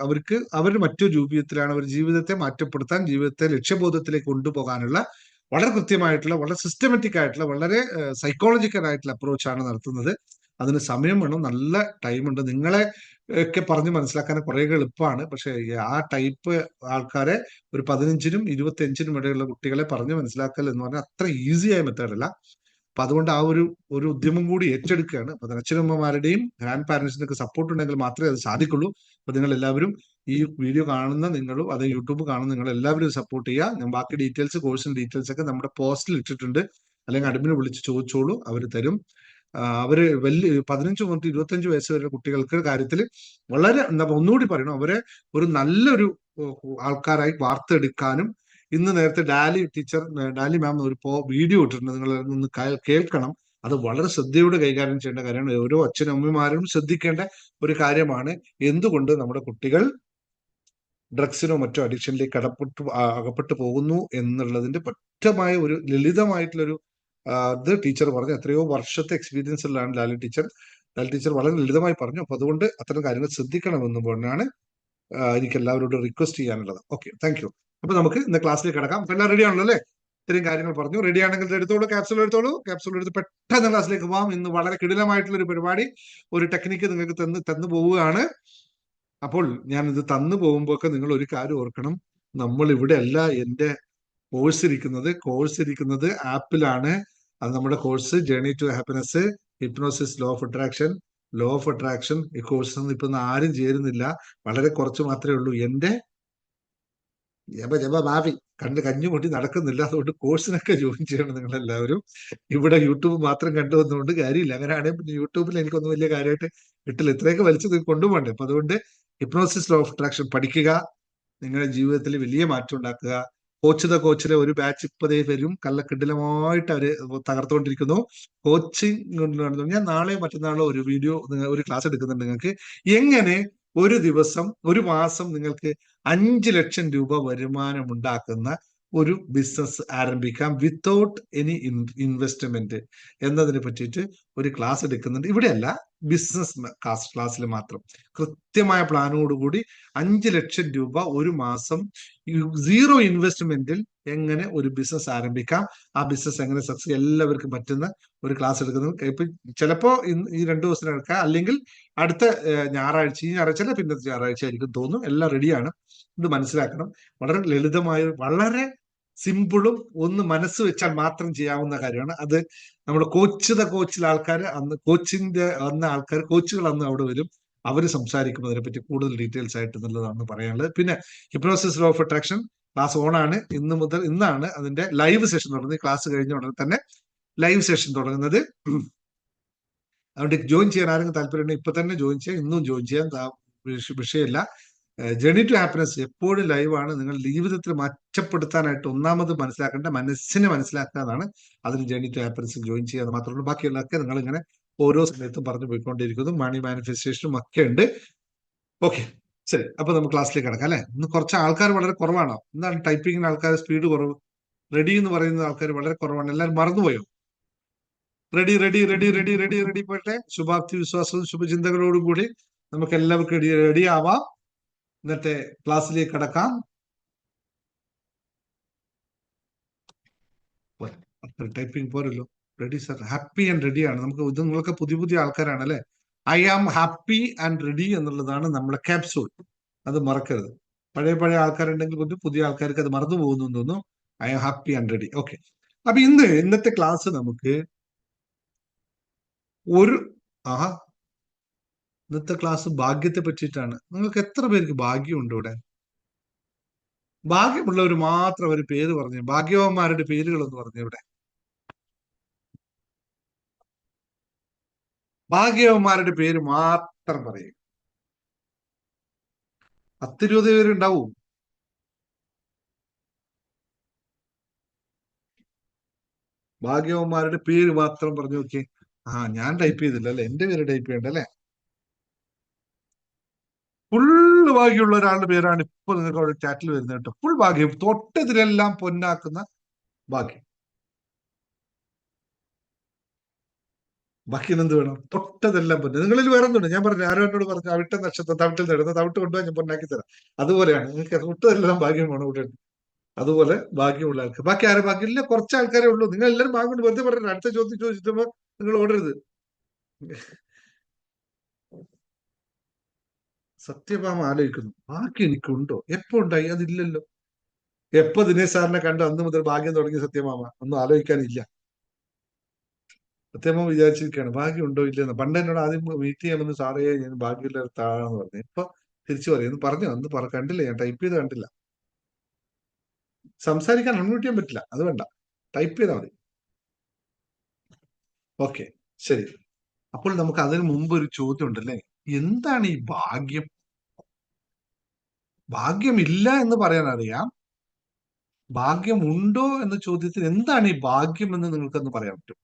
അവർ മറ്റൊരു രൂപത്തിലാണ് അവർ ജീവിതത്തെ മാറ്റപ്പെടുത്താൻ, ജീവിതത്തെ ലക്ഷ്യബോധത്തിലേക്ക് കൊണ്ടുപോകാനുള്ള വളരെ കൃത്യമായിട്ടുള്ള, വളരെ സിസ്റ്റമാറ്റിക് ആയിട്ടുള്ള, വളരെ സൈക്കോളജിക്കൽ ആയിട്ടുള്ള അപ്രോച്ചാണ് നടത്തുന്നത്. അതിന് സമയം വേണം, നല്ല ടൈമുണ്ട്. നിങ്ങളെ ഒക്കെ പറഞ്ഞ് മനസ്സിലാക്കാൻ കുറെ എളുപ്പമാണ്, പക്ഷെ ആ ടൈപ്പ് ആൾക്കാരെ ഒരു 15-നും 25-നും ഇടയിലുള്ള കുട്ടികളെ പറഞ്ഞ് മനസ്സിലാക്കൽ എന്ന് പറഞ്ഞാൽ അത്ര ഈസിയായ മെത്തേഡല്ല. അപ്പൊ അതുകൊണ്ട് ആ ഒരു ഉദ്യമം കൂടി ഏറ്റെടുക്കുകയാണ്. അപ്പൊ അച്ഛനമ്മമാരുടെയും ഗ്രാൻഡ് പാരന്റ്സിനൊക്കെ സപ്പോർട്ട് ഉണ്ടെങ്കിൽ മാത്രമേ അത് സാധിക്കുള്ളൂ. അപ്പൊ നിങ്ങൾ എല്ലാവരും ഈ വീഡിയോ കാണുന്ന നിങ്ങളും അത് യൂട്യൂബ് കാണുന്ന നിങ്ങൾ എല്ലാവരും സപ്പോർട്ട് ചെയ്യുക. ഞാൻ ബാക്കി ഡീറ്റെയിൽസ്, കോഴ്സിന്റെ ഡീറ്റെയിൽസ് ഒക്കെ നമ്മുടെ പോസ്റ്റിൽ ഇട്ടിട്ടുണ്ട്, അല്ലെങ്കിൽ അഡ്മിനെ വിളിച്ച് ചോദിച്ചോളൂ, അവർ തരും. അവര് വലിയ 15 മുതൽ 25 വയസ്സ് വരെ കുട്ടികൾക്ക് കാര്യത്തിൽ വളരെ എന്താ ഒന്നുകൂടി പറയണം, അവരെ ഒരു നല്ലൊരു ആൾക്കാരായി വാർത്തെടുക്കാനും. ഇന്ന് നേരത്തെ ഡാലി മാം ഒരു വീഡിയോ ഇട്ടിട്ടുണ്ട്, നിങ്ങൾ ഒന്ന് കേൾക്കണം. അത് വളരെ ശ്രദ്ധയോടെ കൈകാര്യം ചെയ്യേണ്ട കാര്യമാണ്. ഓരോ അച്ഛനമ്മമാരും ശ്രദ്ധിക്കേണ്ട ഒരു കാര്യമാണ്. എന്തുകൊണ്ട് നമ്മുടെ കുട്ടികൾ ഡ്രഗ്സിനോ മറ്റോ അഡിക്ഷനിലേക്ക് അകപ്പെട്ടു പോകുന്നു എന്നുള്ളതിന്റെ വ്യക്തമായ ഒരു ലളിതമായിട്ടുള്ളൊരു അത് ടീച്ചർ പറഞ്ഞു. എത്രയോ വർഷത്തെ എക്സ്പീരിയൻസ് ഉള്ളതാണ് ലാലി ടീച്ചർ വളരെ ലളിതമായി പറഞ്ഞു. അപ്പൊ അതുകൊണ്ട് അത്തരം കാര്യങ്ങൾ ശ്രദ്ധിക്കണമെന്ന് പറഞ്ഞാണ് എനിക്ക് എല്ലാവരോടും റിക്വസ്റ്റ് ചെയ്യാനുള്ളത്. Okay, thank U. അപ്പൊ നമുക്ക് ഇന്ന് ക്ലാസ്സിലേക്ക് കിടക്കാം. എല്ലാം റെഡി ആണല്ലോ അല്ലേ? ഇത്രയും കാര്യങ്ങൾ പറഞ്ഞു. റെഡി ആണെങ്കിൽ എടുത്തോളൂ, ക്യാപ്സൂൾ എടുത്ത് പെട്ടെന്ന് ക്ലാസ്സിലേക്ക് പോവാം. ഇന്ന് വളരെ കിടിലമായിട്ടുള്ള ഒരു പരിപാടി, ഒരു ടെക്നിക്ക് നിങ്ങൾക്ക് തന്നു പോവുകയാണ്. അപ്പോൾ ഞാൻ ഇത് തന്നു പോകുമ്പോ ഒക്കെ നിങ്ങൾ ഒരു കാര്യം ഓർക്കണം, നമ്മൾ ഇവിടെ അല്ല എന്റെ കോഴ്സ് ഇരിക്കുന്നത് ആപ്പിലാണ്. അത് നമ്മുടെ course journey to happiness, hypnosis, law of attraction. ഈ കോഴ്സ് ഇപ്പൊ ആരും ചേരുന്നില്ല, വളരെ കുറച്ച് മാത്രമേ ഉള്ളൂ. എന്റെ ഭാവി കഞ്ഞുകൊട്ടി നടക്കുന്നില്ല. അതുകൊണ്ട് കോഴ്സിനൊക്കെ ജോയിൻ ചെയ്യണം നിങ്ങൾ എല്ലാവരും. ഇവിടെ യൂട്യൂബ് മാത്രം കണ്ടുവന്നുകൊണ്ട് കാര്യമില്ല. അങ്ങനെയാണെങ്കിൽ പിന്നെ യൂട്യൂബിൽ എനിക്കൊന്നും വലിയ കാര്യമായിട്ട് കിട്ടില്ല, ഇത്രയൊക്കെ വലിച്ചത് കൊണ്ടുപോകണ്ടേ. അപ്പൊ അതുകൊണ്ട് ഹിപ്നോസിസ്, ലോ ഓഫ് അട്രാക്ഷൻ പഠിക്കുക, നിങ്ങളുടെ ജീവിതത്തിൽ വലിയ മാറ്റം ഉണ്ടാക്കുക. കോച്ചിലെ ഒരു ബാച്ച് ഇപ്പതേ വരും, കള്ളക്കിടിലമായിട്ട് അവര് തകർത്തുകൊണ്ടിരിക്കുന്നു. കോച്ചിങ് ഞാൻ നാളെയോ മറ്റന്നാളോ ഒരു വീഡിയോ, ഒരു ക്ലാസ് എടുക്കുന്നുണ്ട് നിങ്ങൾക്ക്, എങ്ങനെ ഒരു ദിവസം, ഒരു മാസം നിങ്ങൾക്ക് 5 ലക്ഷം രൂപ വരുമാനം ഉണ്ടാക്കുന്ന ഒരു ബിസിനസ് ആരംഭിക്കാം വിത്തൗട്ട് എനി ഇൻവെസ്റ്റ്മെന്റ് എന്നതിനെ പറ്റിയിട്ട് ഒരു ക്ലാസ് എടുക്കുന്നുണ്ട്. ഇവിടെയല്ല, ബിസിനസ് ക്ലാസ്സിൽ മാത്രം കൃത്യമായ പ്ലാനോടുകൂടി 5 ലക്ഷം രൂപ ഒരു മാസം സീറോ ഇൻവെസ്റ്റ്മെന്റിൽ എങ്ങനെ ഒരു ബിസിനസ് ആരംഭിക്കാം, ആ ബിസിനസ് എങ്ങനെ സക്സസ് എല്ലാവർക്കും പറ്റുന്ന ഒരു ക്ലാസ് എടുക്കുന്നത്. ഇപ്പൊ ചിലപ്പോ ഈ 2 ദിവസം എടുക്കാം, അല്ലെങ്കിൽ അടുത്ത ഞായറാഴ്ച, ഈ ഞായറാഴ്ച അല്ല പിന്നത്തെ ഞായറാഴ്ച ആയിരിക്കും തോന്നും. എല്ലാം റെഡിയാണ്. ഇത് മനസ്സിലാക്കണം. വളരെ ലളിതമായ, വളരെ സിമ്പിളും ഒന്ന് മനസ്സ് വെച്ചാൽ മാത്രം ചെയ്യാവുന്ന കാര്യമാണ്. അത് നമ്മുടെ കോച്ചിലെ ആൾക്കാർ, അന്ന് കോച്ചുകൾ അന്ന് അവിടെ വരും, അവർ സംസാരിക്കും അതിനെപ്പറ്റി കൂടുതൽ ഡീറ്റെയിൽസ് ആയിട്ട് എന്നുള്ളതാണ് പറയാനുള്ളത്. പിന്നെ hypnosis, law of attraction class on ആണ്. ഇന്നാണ് അതിന്റെ ലൈവ് സെഷൻ തുടങ്ങുന്നത്. ക്ലാസ് കഴിഞ്ഞ ഉടനെ തന്നെ ലൈവ് സെഷൻ തുടങ്ങുന്നത്. അതുകൊണ്ട് ജോയിൻ ചെയ്യാൻ ആരെങ്കിലും താല്പര്യമുണ്ടെങ്കിൽ ഇപ്പൊ തന്നെ ജോയിൻ ചെയ്യാം, ഇന്നും ജോയിൻ ചെയ്യാൻ വിഷയമില്ല. ജേണി ടു ഹാപ്പിനെസ് എപ്പോഴും ലൈവാണ്. നിങ്ങൾ ജീവിതത്തിൽ മെച്ചപ്പെടുത്താനായിട്ട് ഒന്നാമത് മനസ്സിലാക്കേണ്ട മനസ്സിനെ മനസ്സിലാക്കുക എന്നാണ്. അതിന് ജേണി ടു ഹാപ്പിനെസ് ജോയിൻ ചെയ്യാതെ മാത്രമല്ല, ബാക്കിയുള്ളതൊക്കെ നിങ്ങൾ ഇങ്ങനെ ഓരോ സമയത്തും പറഞ്ഞു പോയിക്കൊണ്ടിരിക്കുന്നു. മണി മാനിഫെസ്റ്റേഷനും ഒക്കെ ഉണ്ട്. ഓക്കെ, ശരി. അപ്പൊ നമുക്ക് ക്ലാസ്സിലേക്ക് കിടക്കാം അല്ലെ. ഇന്ന് കുറച്ച് ആൾക്കാർ വളരെ കുറവാണോ? എന്താണ് ടൈപ്പിങ്ങിന് ആൾക്കാർ സ്പീഡ് കുറവ്? റെഡി എന്ന് പറയുന്ന ആൾക്കാർ വളരെ കുറവാണ്. എല്ലാവരും മറന്നുപോയോ? Ready ready ready ready ready ready പോട്ടെ. ശുഭാപ്തി വിശ്വാസവും ശുഭചിന്തകളോടും കൂടി നമുക്ക് എല്ലാവർക്കും റെഡി ആവാം. എന്നിട്ട് ക്ലാസ്സിലേക്ക് കടക്കാം. ടൈപ്പിംഗ് പോരല്ലോ. Ready sir, happy and ready ആണ്. നമുക്ക് ഇത് നിങ്ങളൊക്കെ പുതിയ പുതിയ ആൾക്കാരാണ് അല്ലെ. I am happy and ready എന്നുള്ളതാണ് നമ്മുടെ ക്യാപ്സൂൾ. അത് മറക്കരുത്. പഴയ പഴയ ആൾക്കാരുണ്ടെങ്കിൽ കൊണ്ട് പുതിയ ആൾക്കാർക്ക് അത് മറന്നു പോകുന്നു തോന്നുന്നു. I am happy and ready. Okay, അപ്പൊ ഇന്നത്തെ ക്ലാസ് നമുക്ക് ഇന്നത്തെ ക്ലാസ് ഭാഗ്യത്തെ പറ്റിയിട്ടാണ്. നിങ്ങൾക്ക് എത്ര പേർക്ക് ഭാഗ്യമുണ്ട് ഇവിടെ? ഭാഗ്യമുള്ളവർ മാത്രം ഒരു പേര് പറഞ്ഞു. ഭാഗ്യവാന്മാരുടെ പേരുകളൊന്ന് പറഞ്ഞു ഇവിടെ. ഭാഗ്യവന്മാരുടെ പേര് മാത്രം പറയും. 10-20 പേരുണ്ടാവും. ഭാഗ്യവന്മാരുടെ പേര് മാത്രം പറഞ്ഞു നോക്കിയേ. ഞാൻ ടൈപ്പ് ചെയ്തില്ല അല്ലെ, എന്റെ പേര് ടൈപ്പ് ചെയ്യണ്ട അല്ലെ. ഫുള്ള് ഭാഗ്യമുള്ള ഒരാളുടെ പേരാണ് ഇപ്പൊ നിങ്ങൾക്ക് അവിടെ ചാറ്റിൽ വരുന്നത് കേട്ടോ. ഫുൾ ഭാഗ്യം, തൊട്ടതിലെല്ലാം പൊന്നാക്കുന്ന ഭാഗ്യം. ബാക്കി എന്ത് വേണം? തൊട്ടതെല്ലാം പൊന്ന്. നിങ്ങളിൽ വേറെ എന്തുണ്ട്? ഞാൻ പറഞ്ഞു, ആരോ എന്നോട് പറഞ്ഞു അവിട്ട നക്ഷത്രം തവിട്ടിൽ നേടുന്ന തവിട്ട് കൊണ്ടുപോയി ഞാൻ പൊന്നാക്കി തരാം. അതുപോലെയാണ് നിങ്ങൾക്ക് തൊട്ടതെല്ലാം ഭാഗ്യം വേണം ഇവിടെ. അതുപോലെ ഭാഗ്യമുള്ള ആൾക്ക്. ബാക്കി ആരും ഭാഗ്യമില്ല, കുറച്ച് ആൾക്കാരെ ഉള്ളൂ. നിങ്ങൾ എല്ലാവരും ഭാഗ്യം കൊണ്ട് വെറുതെ പറഞ്ഞു. അടുത്ത ചോദ്യം ചോദിച്ചപ്പോ നിങ്ങൾ ഓടരുത്. സത്യഭാമ ആലോചിക്കുന്നു, ഭാഗ്യം എനിക്കുണ്ടോ? എപ്പോ ഉണ്ടായി? അതില്ലല്ലോ. എപ്പോ ദിനേശ് സാറിനെ കണ്ടു അന്ന് മുതൽ ഭാഗ്യം തുടങ്ങി സത്യഭാമ? ഒന്നും ആലോചിക്കാനില്ല. സത്യഭാമ വിചാരിച്ചിരിക്കുകയാണ് ഭാഗ്യം ഉണ്ടോ ഇല്ലെന്ന്. പണ്ട് എന്നോട് ആദ്യം മീറ്റ് ചെയ്യാമെന്ന് സാറേ ഞാൻ ഭാഗ്യമില്ലാത്ത ആളാന്ന് പറഞ്ഞു. ഇപ്പൊ തിരിച്ചു പറയും പറഞ്ഞു. അന്ന് കണ്ടില്ല, ഞാൻ ടൈപ്പ് ചെയ്ത് കണ്ടില്ല. സംസാരിക്കാൻ അൺമ്യൂട്ട് ചെയ്യാൻ പറ്റില്ല, അത് വേണ്ട, ടൈപ്പ് ചെയ്താൽ മതി. ഓക്കെ, ശരി. അപ്പോൾ നമുക്ക് അതിന് മുമ്പ് ഒരു ചോദ്യം ഉണ്ടല്ലേ, എന്താണ് ഈ ഭാഗ്യം? ഭാഗ്യമില്ല എന്ന് പറയാൻ അറിയാം. ഭാഗ്യമുണ്ടോ എന്ന ചോദ്യത്തിന് എന്താണ് ഈ ഭാഗ്യം എന്ന് നിങ്ങൾക്കൊന്ന് പറയാൻ പറ്റും?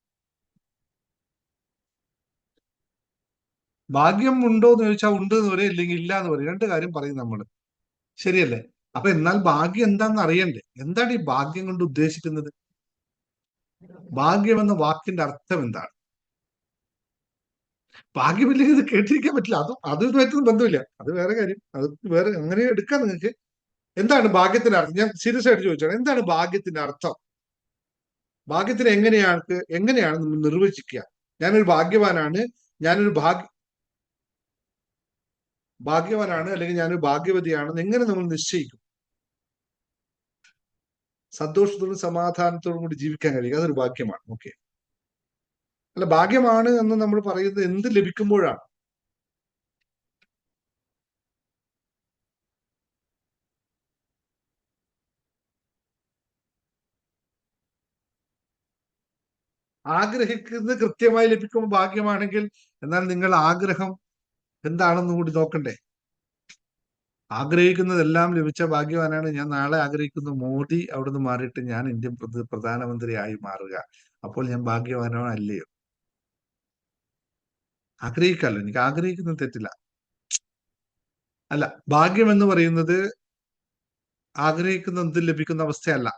ഭാഗ്യം ഉണ്ടോ എന്ന് ചോദിച്ചാൽ ഉണ്ട് എന്ന് പറയും, ഇല്ലെങ്കിൽ ഇല്ല എന്ന് പറയും. രണ്ട് കാര്യം പറയും നമ്മൾ, ശരിയല്ലേ? അപ്പൊ എന്നാൽ ഭാഗ്യം എന്താണെന്ന് അറിയണ്ടേ? എന്താണ് ഈ ഭാഗ്യം കൊണ്ട് ഉദ്ദേശിക്കുന്നത്? ഭാഗ്യം എന്ന വാക്കിന്റെ അർത്ഥം എന്താണ്? ഭാഗ്യമില്ലെങ്കിൽ ഇത് കേട്ടിരിക്കാൻ പറ്റില്ല. അതുമായിട്ടൊന്നും ബന്ധമില്ല, അത് വേറെ കാര്യം. അത് വേറെ അങ്ങനെ എടുക്കാം നിങ്ങൾക്ക്. എന്താണ് ഭാഗ്യത്തിന്റെ അർത്ഥം? ഞാൻ സീരിയസ് ആയിട്ട് ചോദിച്ചാണ്, എന്താണ് ഭാഗ്യത്തിന്റെ അർത്ഥം? ഭാഗ്യത്തിന് എങ്ങനെയാണ് നമ്മൾ നിർവചിക്കുക? ഞാനൊരു ഭാഗ്യവാനാണ്, ഞാനൊരു ഭാഗ്യവാനാണ് അല്ലെങ്കിൽ ഞാനൊരു ഭാഗ്യവതിയാണെന്ന് എങ്ങനെ നമ്മൾ നിശ്ചയിക്കും? സന്തോഷത്തോടും സമാധാനത്തോടും കൂടി ജീവിക്കാൻ കഴിയുക, അതൊരു ഭാഗ്യമാണ്. ഓക്കെ, അല്ല, ഭാഗ്യമാണ് എന്ന് നമ്മൾ പറയുന്നത് എന്ത് ലഭിക്കുമ്പോഴാണ്? ആഗ്രഹിക്കുന്നത് കൃത്യമായി ലഭിക്കുമ്പോൾ ഭാഗ്യമാണെങ്കിൽ, എന്നാൽ നിങ്ങൾ ആഗ്രഹം എന്താണെന്ന് കൂടി നോക്കണ്ടേ? ആഗ്രഹിക്കുന്നതെല്ലാം ലഭിച്ച ഭാഗ്യവാനാണ്. ഞാൻ നാളെ ആഗ്രഹിക്കുന്നു മോദി അവിടുന്ന് മാറിയിട്ട് ഞാൻ ഇന്ത്യൻ പ്രധാനമന്ത്രിയായി മാറുക. അപ്പോൾ ഞാൻ ഭാഗ്യവാനോ അല്ലയോ? ആഗ്രഹിക്കാമല്ലോ, എനിക്ക് ആഗ്രഹിക്കുന്നത് തെറ്റില്ല. അല്ല, ഭാഗ്യം എന്ന് പറയുന്നത് ആഗ്രഹിക്കുന്ന എന്തും ലഭിക്കുന്ന അവസ്ഥയല്ല.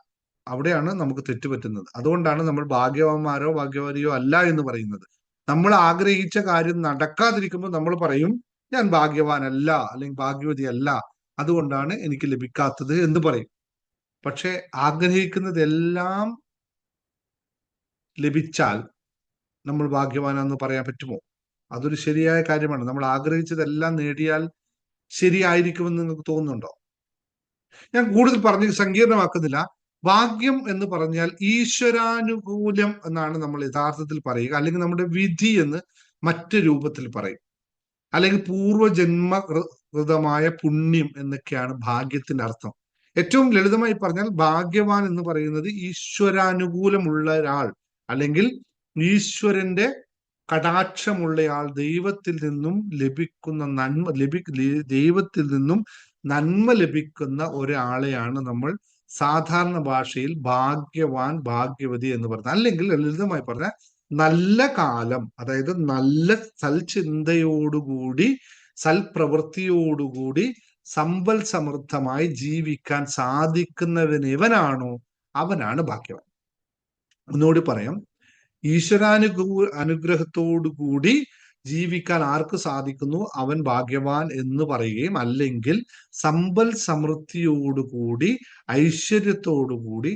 അവിടെയാണ് നമുക്ക് തെറ്റുപറ്റുന്നത്. അതുകൊണ്ടാണ് നമ്മൾ ഭാഗ്യവാന്മാരോ ഭാഗ്യവതിയോ അല്ല എന്ന് പറയുന്നത്. നമ്മൾ ആഗ്രഹിച്ച കാര്യം നടക്കാതിരിക്കുമ്പോൾ നമ്മൾ പറയും ഞാൻ ഭാഗ്യവാനല്ല അല്ലെങ്കിൽ ഭാഗ്യവതി അല്ല, അതുകൊണ്ടാണ് എനിക്ക് ലഭിക്കാത്തത് എന്ന് പറയും. പക്ഷെ ആഗ്രഹിക്കുന്നതെല്ലാം ലഭിച്ചാൽ നമ്മൾ ഭാഗ്യവാനെന്ന് പറയാൻ പറ്റുമോ? അതൊരു ശരിയായ കാര്യമാണ്. നമ്മൾ ആഗ്രഹിച്ചതെല്ലാം നേടിയാൽ ശരിയായിരിക്കുമെന്ന് നിങ്ങൾക്ക് തോന്നുന്നുണ്ടോ? ഞാൻ കൂടുതൽ പറഞ്ഞ് സങ്കീർണമാക്കുന്നില്ല. ഭാഗ്യം എന്ന് പറഞ്ഞാൽ ഈശ്വരാനുകൂലം എന്നാണ് നമ്മൾ യഥാർത്ഥത്തിൽ പറയുക, അല്ലെങ്കിൽ നമ്മുടെ വിധി എന്ന് മറ്റു രൂപത്തിൽ പറയും, അല്ലെങ്കിൽ പൂർവജന്മകൃതമായ പുണ്യം എന്നൊക്കെയാണ് ഭാഗ്യത്തിന്റെ അർത്ഥം. ഏറ്റവും ലളിതമായി പറഞ്ഞാൽ ഭാഗ്യവാൻ എന്ന് പറയുന്നത് ഈശ്വരാനുകൂലമുള്ള ഒരാൾ, അല്ലെങ്കിൽ ഈശ്വരന്റെ കടാക്ഷമുള്ളയാൾ, ദൈവത്തിൽ നിന്നും ലഭിക്കുന്ന നന്മ ദൈവത്തിൽ നിന്നും നന്മ ലഭിക്കുന്ന ഒരാളെയാണ് നമ്മൾ സാധാരണ ഭാഷയിൽ ഭാഗ്യവാൻ ഭാഗ്യവതി എന്ന് പറയുന്നത്. അല്ലെങ്കിൽ ലളിതമായി പറഞ്ഞാൽ നല്ല കാലം, അതായത് നല്ല സൽചിന്തയോടുകൂടി സൽപ്രവൃത്തിയോടുകൂടി സമ്പൽ സമൃദ്ധമായി ജീവിക്കാൻ സാധിക്കുന്നവനവനാണോ അവനാണ് ഭാഗ്യവാൻ. ഒന്നുകൂടി പറയാം, അനുഗ്രഹത്തോടുകൂടി ജീവിക്കാൻ ആർക്ക് സാധിക്കുന്നു അവൻ ഭാഗ്യവാൻ എന്ന് പറയുകയും, അല്ലെങ്കിൽ സമ്പൽ സമൃദ്ധിയോടുകൂടി ഐശ്വര്യത്തോടുകൂടി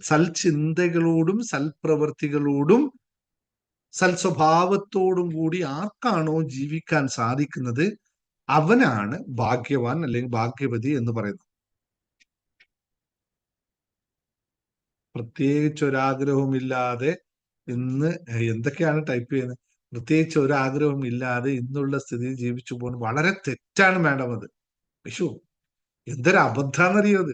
സൽചിന്തകളോടും സൽപ്രവൃത്തികളോടും സൽസ്വഭാവത്തോടും കൂടി ആർക്കാണോ ജീവിക്കാൻ സാധിക്കുന്നത് അവനാണ് ഭാഗ്യവാൻ അല്ലെങ്കിൽ ഭാഗ്യവതി എന്ന് പറയുന്നത്. പ്രത്യേകിച്ച് ഒരാഗ്രഹവുമില്ലാതെ ഇന്ന് എന്തൊക്കെയാണ് ടൈപ്പ് ചെയ്യുന്നത്, പ്രത്യേകിച്ച് ഒരാഗ്രഹവും ഇല്ലാതെ ഇന്നുള്ള സ്ഥിതിയിൽ ജീവിച്ചു പോകുന്നത് വളരെ തെറ്റാണ് മാഡം. അത് വിഷു എന്തൊരു അബദ്ധാന്നറിയത്.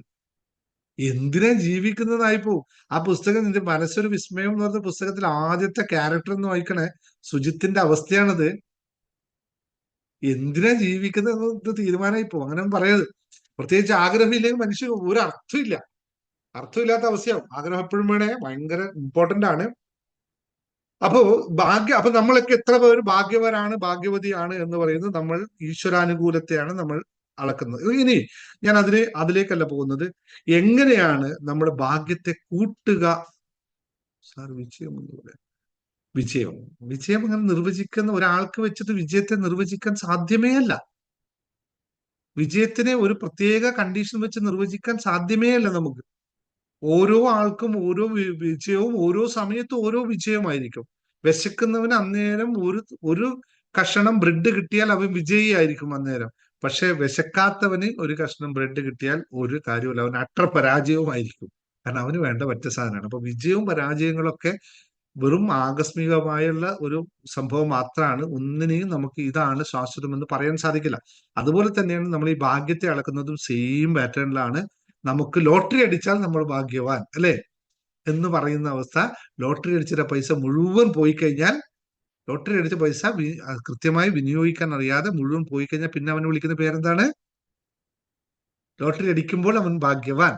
എന്തിനാ ജീവിക്കുന്നതായി പോവും. ആ പുസ്തകം നിന്റെ മനസ്സൊരു വിസ്മയം എന്ന് പറഞ്ഞ പുസ്തകത്തിൽ ആദ്യത്തെ ക്യാരക്ടർ എന്ന് വായിക്കണേ സുജിത്തിന്റെ അവസ്ഥയാണത്. എന്തിനാ ജീവിക്കുന്നത് തീരുമാനമായി പോകും. അങ്ങനെ പറയത്. പ്രത്യേകിച്ച് ആഗ്രഹം ഇല്ലെങ്കിൽ മനുഷ്യന് ഒരു അർത്ഥമില്ല, അർത്ഥമില്ലാത്ത അവസ്ഥയാവും. ആഗ്രഹം എപ്പോഴും വേണേ ഭയങ്കര ഇമ്പോർട്ടന്റ് ആണ്. അപ്പോ അപ്പൊ നമ്മളൊക്കെ എത്ര പേര് ഭാഗ്യവരാണ് ഭാഗ്യവതിയാണ് എന്ന് പറയുന്നത് നമ്മൾ ഈശ്വരാനുകൂലത്തെയാണ് നമ്മൾ അളക്കുന്നത്. ഇനി ഞാൻ അതിലേക്കല്ല പോകുന്നത്. എങ്ങനെയാണ് നമ്മുടെ ഭാഗ്യത്തെ കൂട്ടുക? സാർ വിജയം എന്ന് പറയാം. വിജയം അങ്ങനെ നിർവചിക്കുന്ന ഒരാൾക്ക് വെച്ചിട്ട് വിജയത്തെ നിർവചിക്കാൻ സാധ്യമേ അല്ല. വിജയത്തിനെ ഒരു പ്രത്യേക കണ്ടീഷൻ വെച്ച് നിർവചിക്കാൻ സാധ്യമേ അല്ല നമുക്ക്. ഓരോ ആൾക്കും ഓരോ വിജയവും ഓരോ സമയത്തും ഓരോ വിജയമായിരിക്കും. വിശക്കുന്നവന് അന്നേരം ഒരു കഷണം ബ്രെഡ് കിട്ടിയാൽ അവൻ വിജയിയായിരിക്കും അന്നേരം. പക്ഷെ വിശക്കാത്തവന് ഒരു കഷ്ണം ബ്രെഡ് കിട്ടിയാൽ ഒരു കാര്യമില്ല, അവൻ അട്ടർ പരാജയവുമായിരിക്കും. കാരണം അവന് വേണ്ട മറ്റു സാധനമാണ്. അപ്പൊ വിജയവും പരാജയങ്ങളൊക്കെ വെറും ആകസ്മികമായുള്ള ഒരു സംഭവം മാത്രമാണ്. ഒന്നിനെയും നമുക്ക് ഇതാണ് ശാശ്വതം എന്ന് പറയാൻ സാധിക്കില്ല. അതുപോലെ തന്നെയാണ് നമ്മൾ ഈ ഭാഗ്യത്തെ അളക്കുന്നതും സെയിം പാറ്റേണിലാണ്. നമുക്ക് ലോട്ടറി അടിച്ചാൽ നമ്മൾ ഭാഗ്യവാൻ അല്ലെ എന്ന് പറയുന്ന അവസ്ഥ. ലോട്ടറി അടിച്ചിട്ട് പൈസ മുഴുവൻ പോയി കഴിഞ്ഞാൽ, ലോട്ടറി അടിച്ച പൈസ കൃത്യമായി വിനിയോഗിക്കാൻ അറിയാതെ മുഴുവൻ പോയി കഴിഞ്ഞാൽ പിന്നെ അവനെ വിളിക്കുന്ന പേരെന്താണ്? ലോട്ടറി അടിക്കുമ്പോൾ അവൻ ഭാഗ്യവാൻ.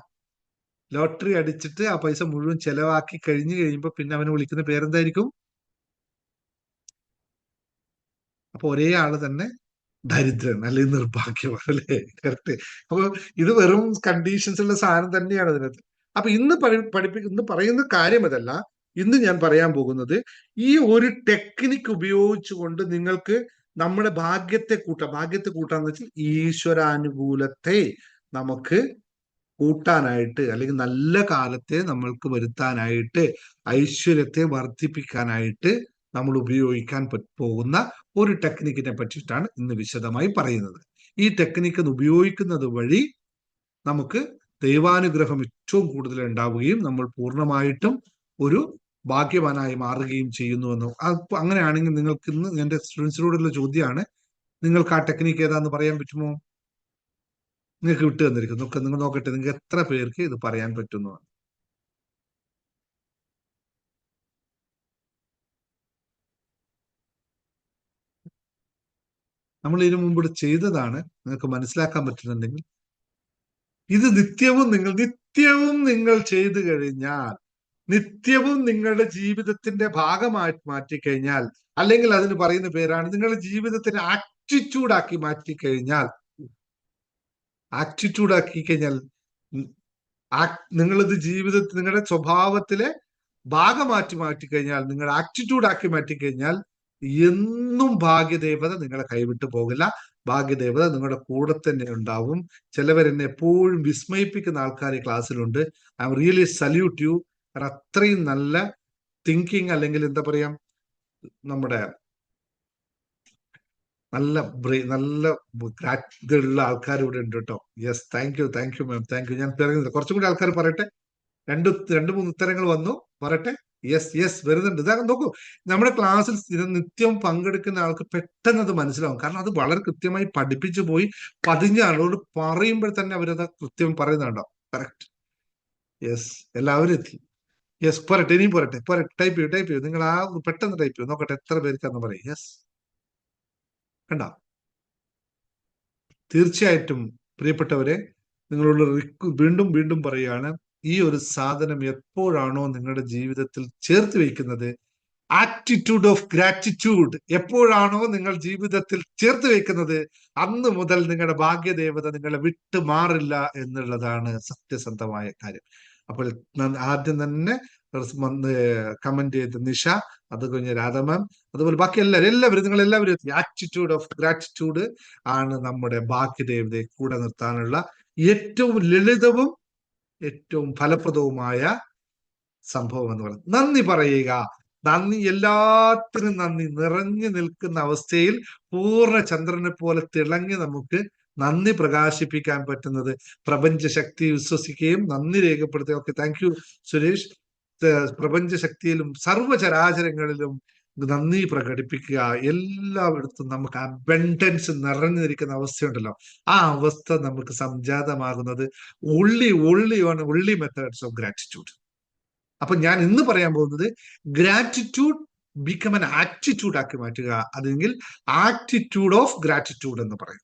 ലോട്ടറി അടിച്ചിട്ട് ആ പൈസ മുഴുവൻ ചെലവാക്കി കഴിഞ്ഞു കഴിയുമ്പോൾ പിന്നെ അവനെ വിളിക്കുന്ന പേരെന്തായിരിക്കും? അപ്പൊ ഒരേ ആള് തന്നെ ദരിദ്രൻ അല്ലെങ്കിൽ നിർഭാഗ്യവാൻ അല്ലെ? കറക്റ്റ്. അപ്പൊ ഇത് വെറും കണ്ടീഷൻസ് ഉള്ള സാധനം തന്നെയാണ് അതിനകത്ത്. അപ്പൊ ഇന്ന് പറയുന്ന കാര്യം അതല്ല. ഇന്ന് ഞാൻ പറയാൻ പോകുന്നത് ഈ ഒരു ടെക്നിക്ക് ഉപയോഗിച്ചുകൊണ്ട് നിങ്ങൾക്ക് നമ്മുടെ ഭാഗ്യത്തെ കൂട്ടാന്ന് വെച്ചാൽ ഈശ്വരാനുകൂലത്തെ നമുക്ക് കൂട്ടാനായിട്ട്, അല്ലെങ്കിൽ നല്ല കാലത്തെ നമ്മൾക്ക് വരുത്താനായിട്ട്, ഐശ്വര്യത്തെ വർദ്ധിപ്പിക്കാനായിട്ട് നമ്മൾ ഉപയോഗിക്കാൻ പോകുന്ന ഒരു ടെക്നിക്കിനെ പറ്റിയിട്ടാണ് ഇന്ന് വിശദമായി പറയുന്നത്. ഈ ടെക്നിക്ക് ഉപയോഗിക്കുന്നത് വഴി നമുക്ക് ദൈവാനുഗ്രഹം ഏറ്റവും കൂടുതൽ ഉണ്ടാവുകയും നമ്മൾ പൂർണ്ണമായിട്ടും ഒരു ഭാഗ്യവാനായി മാറുകയും ചെയ്യുന്നുവെന്ന്. അങ്ങനെയാണെങ്കിൽ നിങ്ങൾക്ക് ഇന്ന് എന്റെ സ്റ്റുഡൻസിനോടുള്ള ചോദ്യമാണ്, നിങ്ങൾക്ക് ആ ടെക്നിക്ക് ഏതാന്ന് പറയാൻ പറ്റുമോ? നിങ്ങൾക്ക് വിട്ടു തന്നിരിക്കുന്നു. നിങ്ങൾ നോക്കട്ടെ, നിങ്ങൾക്ക് എത്ര പേർക്ക് ഇത് പറയാൻ പറ്റുന്നതാണ്. നമ്മൾ ഇതിനു മുമ്പ് ചെയ്തതാണ്. നിങ്ങൾക്ക് മനസ്സിലാക്കാൻ പറ്റുന്നുണ്ടെങ്കിൽ ഇത് നിത്യവും നിങ്ങൾ ചെയ്തു കഴിഞ്ഞാൽ, നിത്യവും നിങ്ങളുടെ ജീവിതത്തിന്റെ ഭാഗമായി മാറ്റിക്കഴിഞ്ഞാൽ, അല്ലെങ്കിൽ അതിന് പറയുന്ന പേരാണ് നിങ്ങളുടെ ജീവിതത്തിന്റെ ആറ്റിറ്റ്യൂഡാക്കി മാറ്റിക്കഴിഞ്ഞാൽ, നിങ്ങളിത് ജീവിതത്തിൽ നിങ്ങളുടെ സ്വഭാവത്തിലെ മാറ്റിക്കഴിഞ്ഞാൽ, നിങ്ങളുടെ ആറ്റിറ്റ്യൂഡാക്കി മാറ്റിക്കഴിഞ്ഞാൽ എന്നും ഭാഗ്യദേവത നിങ്ങളെ കൈവിട്ടു പോകില്ല. ഭാഗ്യദേവത നിങ്ങളുടെ കൂടെ തന്നെ ഉണ്ടാവും. ചിലവരെന്നെ എപ്പോഴും വിസ്മയിപ്പിക്കുന്ന ആൾക്കാർ ഈ ക്ലാസ്സിലുണ്ട്. I am really salute you. അത്രയും നല്ല തിങ്കിങ്, അല്ലെങ്കിൽ എന്താ പറയാ, നമ്മുടെ നല്ല ഇതുള്ള ആൾക്കാർ ഇവിടെ ഉണ്ട് കേട്ടോ. Yes, thank you ma'am, thank you. ഞാൻ പറയുന്നത് കുറച്ചും കൂടി ആൾക്കാർ പറയട്ടെ. രണ്ട് മൂന്ന് ഉത്തരങ്ങൾ വന്നു, പറയട്ടെ. യെസ് വരുന്നുണ്ട്. ഇതാ നോക്കൂ, നമ്മുടെ ക്ലാസ്സിൽ നിത്യം പങ്കെടുക്കുന്ന ആൾക്ക് പെട്ടെന്ന് അത് മനസ്സിലാവും. കാരണം അത് വളരെ കൃത്യമായി പഠിപ്പിച്ചു പോയി പതിഞ്ഞ ആളോട് പറയുമ്പോൾ തന്നെ അവരത് കൃത്യം പറയുന്നുണ്ടോ? കറക്റ്റ്. യെസ്, എല്ലാവരും എത്തി. യെസ്, പോരട്ടെ, ഇനിയും പോരട്ടെ. ടൈപ്പ് ചെയ്യൂ. നിങ്ങൾ ആ പെട്ടെന്ന് ടൈപ്പ് ചെയ്യൂ, നോക്കട്ടെ എത്ര പേർക്കാന്ന് പറയും. യെസ്, കണ്ട, തീർച്ചയായിട്ടും പ്രിയപ്പെട്ടവരെ, നിങ്ങളോട് വീണ്ടും വീണ്ടും പറയുകയാണ്, ഈ ഒരു സാധനം എപ്പോഴാണോ നിങ്ങളുടെ ജീവിതത്തിൽ ചേർത്ത് വയ്ക്കുന്നത്, ആറ്റിറ്റ്യൂഡ് ഓഫ് ഗ്രാറ്റിറ്റ്യൂഡ് എപ്പോഴാണോ നിങ്ങൾ ജീവിതത്തിൽ ചേർത്ത് വെക്കുന്നത്, അന്ന് മുതൽ നിങ്ങളുടെ ഭാഗ്യദേവത നിങ്ങളെ വിട്ടു മാറില്ല എന്നുള്ളതാണ് സത്യസന്ധമായ കാര്യം. അപ്പോൾ ആദ്യം തന്നെ കമന്റ് ചെയ്ത് നിഷ, അത് കഴിഞ്ഞ് രാധമാം, അതുപോലെ ബാക്കി എല്ലാവരും നിങ്ങൾ എല്ലാവരും ആറ്റിറ്റ്യൂഡ് ഓഫ് ഗ്രാറ്റിറ്റ്യൂഡ് ആണ് നമ്മുടെ ഭാഗ്യദേവതയെ കൂടെ നിർത്താനുള്ള ഏറ്റവും ലളിതവും ഏറ്റവും ഫലപ്രദവുമായ സംഭവം എന്ന് പറയുന്നത്. നന്ദി പറയുക. നന്ദി, എല്ലാത്തിനും നന്ദി. നിറഞ്ഞു നിൽക്കുന്ന അവസ്ഥയിൽ പൂർണ്ണ ചന്ദ്രനെ പോലെ തിളങ്ങി നമുക്ക് നന്ദി പ്രകാശിപ്പിക്കാൻ പറ്റുന്നത് പ്രപഞ്ച ശക്തി വിശ്വസിക്കുകയും നന്ദി രേഖപ്പെടുത്തുകയും. Okay, thank U Suresh. പ്രപഞ്ച ശക്തിയിലും സർവചരാചരങ്ങളിലും നന്ദി പ്രകടിപ്പിക്കുക. എല്ലായിടത്തും നമുക്ക് അബൻഡൻസ് നിറഞ്ഞിരിക്കുന്ന അവസ്ഥയുണ്ടല്ലോ, ആ അവസ്ഥ നമുക്ക് സംജാതമാകുന്നത് only മെത്തേഡ്സ് ഓഫ് ഗ്രാറ്റിറ്റ്യൂഡ്. അപ്പൊ ഞാൻ ഇന്ന് പറയാൻ പോകുന്നത് ഗ്രാറ്റിറ്റ്യൂഡ് ബിക്കം ആൻ ആറ്റിറ്റ്യൂഡ് ആക്കി മാറ്റുക, അല്ലെങ്കിൽ ആറ്റിറ്റ്യൂഡ് ഓഫ് ഗ്രാറ്റിറ്റ്യൂഡ് എന്ന് പറയും.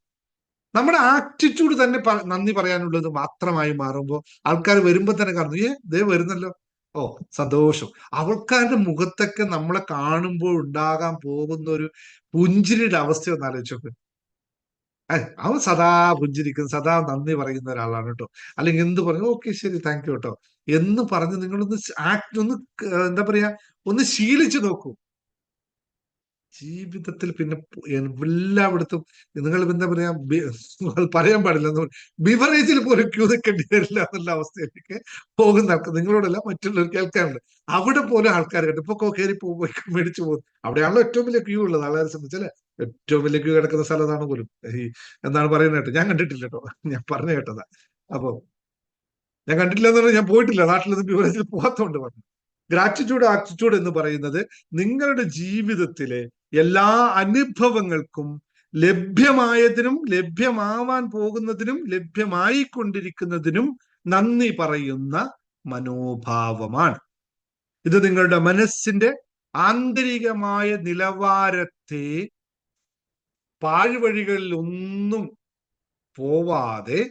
നമ്മുടെ ആറ്റിറ്റ്യൂഡ് തന്നെ നന്ദി പറയാനുള്ളത് മാത്രമായി മാറുമ്പോൾ ആൾക്കാർ വരുമ്പോ തന്നെ കാണുന്നു, ദേ വരുന്നല്ലോ, ഓ സന്തോഷം. ആൾക്കാരുടെ മുഖത്തൊക്കെ നമ്മളെ കാണുമ്പോൾ ഉണ്ടാകാൻ പോകുന്ന ഒരു പുഞ്ചിരിയുടെ അവസ്ഥ ഒന്ന് ആലോചിച്ചോക്ക്. അവൻ സദാ പുഞ്ചിരിക്കുന്ന, സദാ നന്ദി പറയുന്ന ഒരാളാണ് കേട്ടോ. അല്ലെങ്കിൽ എന്ത് പറഞ്ഞു, ഓക്കെ ശരി താങ്ക് യു കേട്ടോ എന്ന് പറഞ്ഞ് നിങ്ങളൊന്ന് ഒന്ന് എന്താ പറയാ, ഒന്ന് ശീലിച്ചു നോക്കൂ. ജീവിതത്തിൽ പിന്നെ എല്ലായിടത്തും നിങ്ങൾ എന്താ പറയാ, പറയാൻ പാടില്ല, ബിവറേജിൽ പോലും ക്യൂ നിൽക്കേണ്ടി വരില്ല എന്നുള്ള അവസ്ഥയിലേക്ക് പോകുന്ന ആൾക്കാർ, നിങ്ങളോടല്ല മറ്റുള്ളവർ കേൾക്കാറുണ്ട്. അവിടെ പോലും ആൾക്കാർ കണ്ടു ഇപ്പൊ കയറി മേടിച്ചു പോകും. അവിടെയാണല്ലോ ഏറ്റവും വലിയ ക്യൂ ഉള്ളത്. ആൾക്കാരെ സംബന്ധിച്ചല്ലേ ഏറ്റവും വലിയ ക്യൂ കിടക്കുന്ന സ്ഥലത്താണ് പോലും ഈ എന്താണ് പറയുന്നത് കേട്ടോ. ഞാൻ കണ്ടിട്ടില്ല കേട്ടോ, ഞാൻ പറഞ്ഞു കേട്ടതാ. അപ്പൊ ഞാൻ കണ്ടിട്ടില്ല എന്ന് പറഞ്ഞാൽ ഞാൻ പോയിട്ടില്ല, നാട്ടിലൊന്നും ബിവറേജിൽ പോകാത്തോണ്ട് പറഞ്ഞു. ഗ്രാറ്റിറ്റ്യൂഡ് ആറ്റിറ്റ്യൂഡ് എന്ന് പറയുന്നത് നിങ്ങളുടെ ജീവിതത്തിലെ എല്ലാ അനുഭവങ്ങൾക്കും ലഭ്യമായതിനും ലഭ്യമാവാൻ പോകുന്നതിനും ലഭ്യമായിക്കൊണ്ടിരിക്കുന്നതിനും നന്ദി പറയുന്ന മനോഭാവമാണ്. ഇത് നിങ്ങളുടെ മനസ്സിന്റെ ആന്തരികമായ നിലവാരത്തെ പാഴ്വഴികളിൽ ഒന്നും പോവാതെ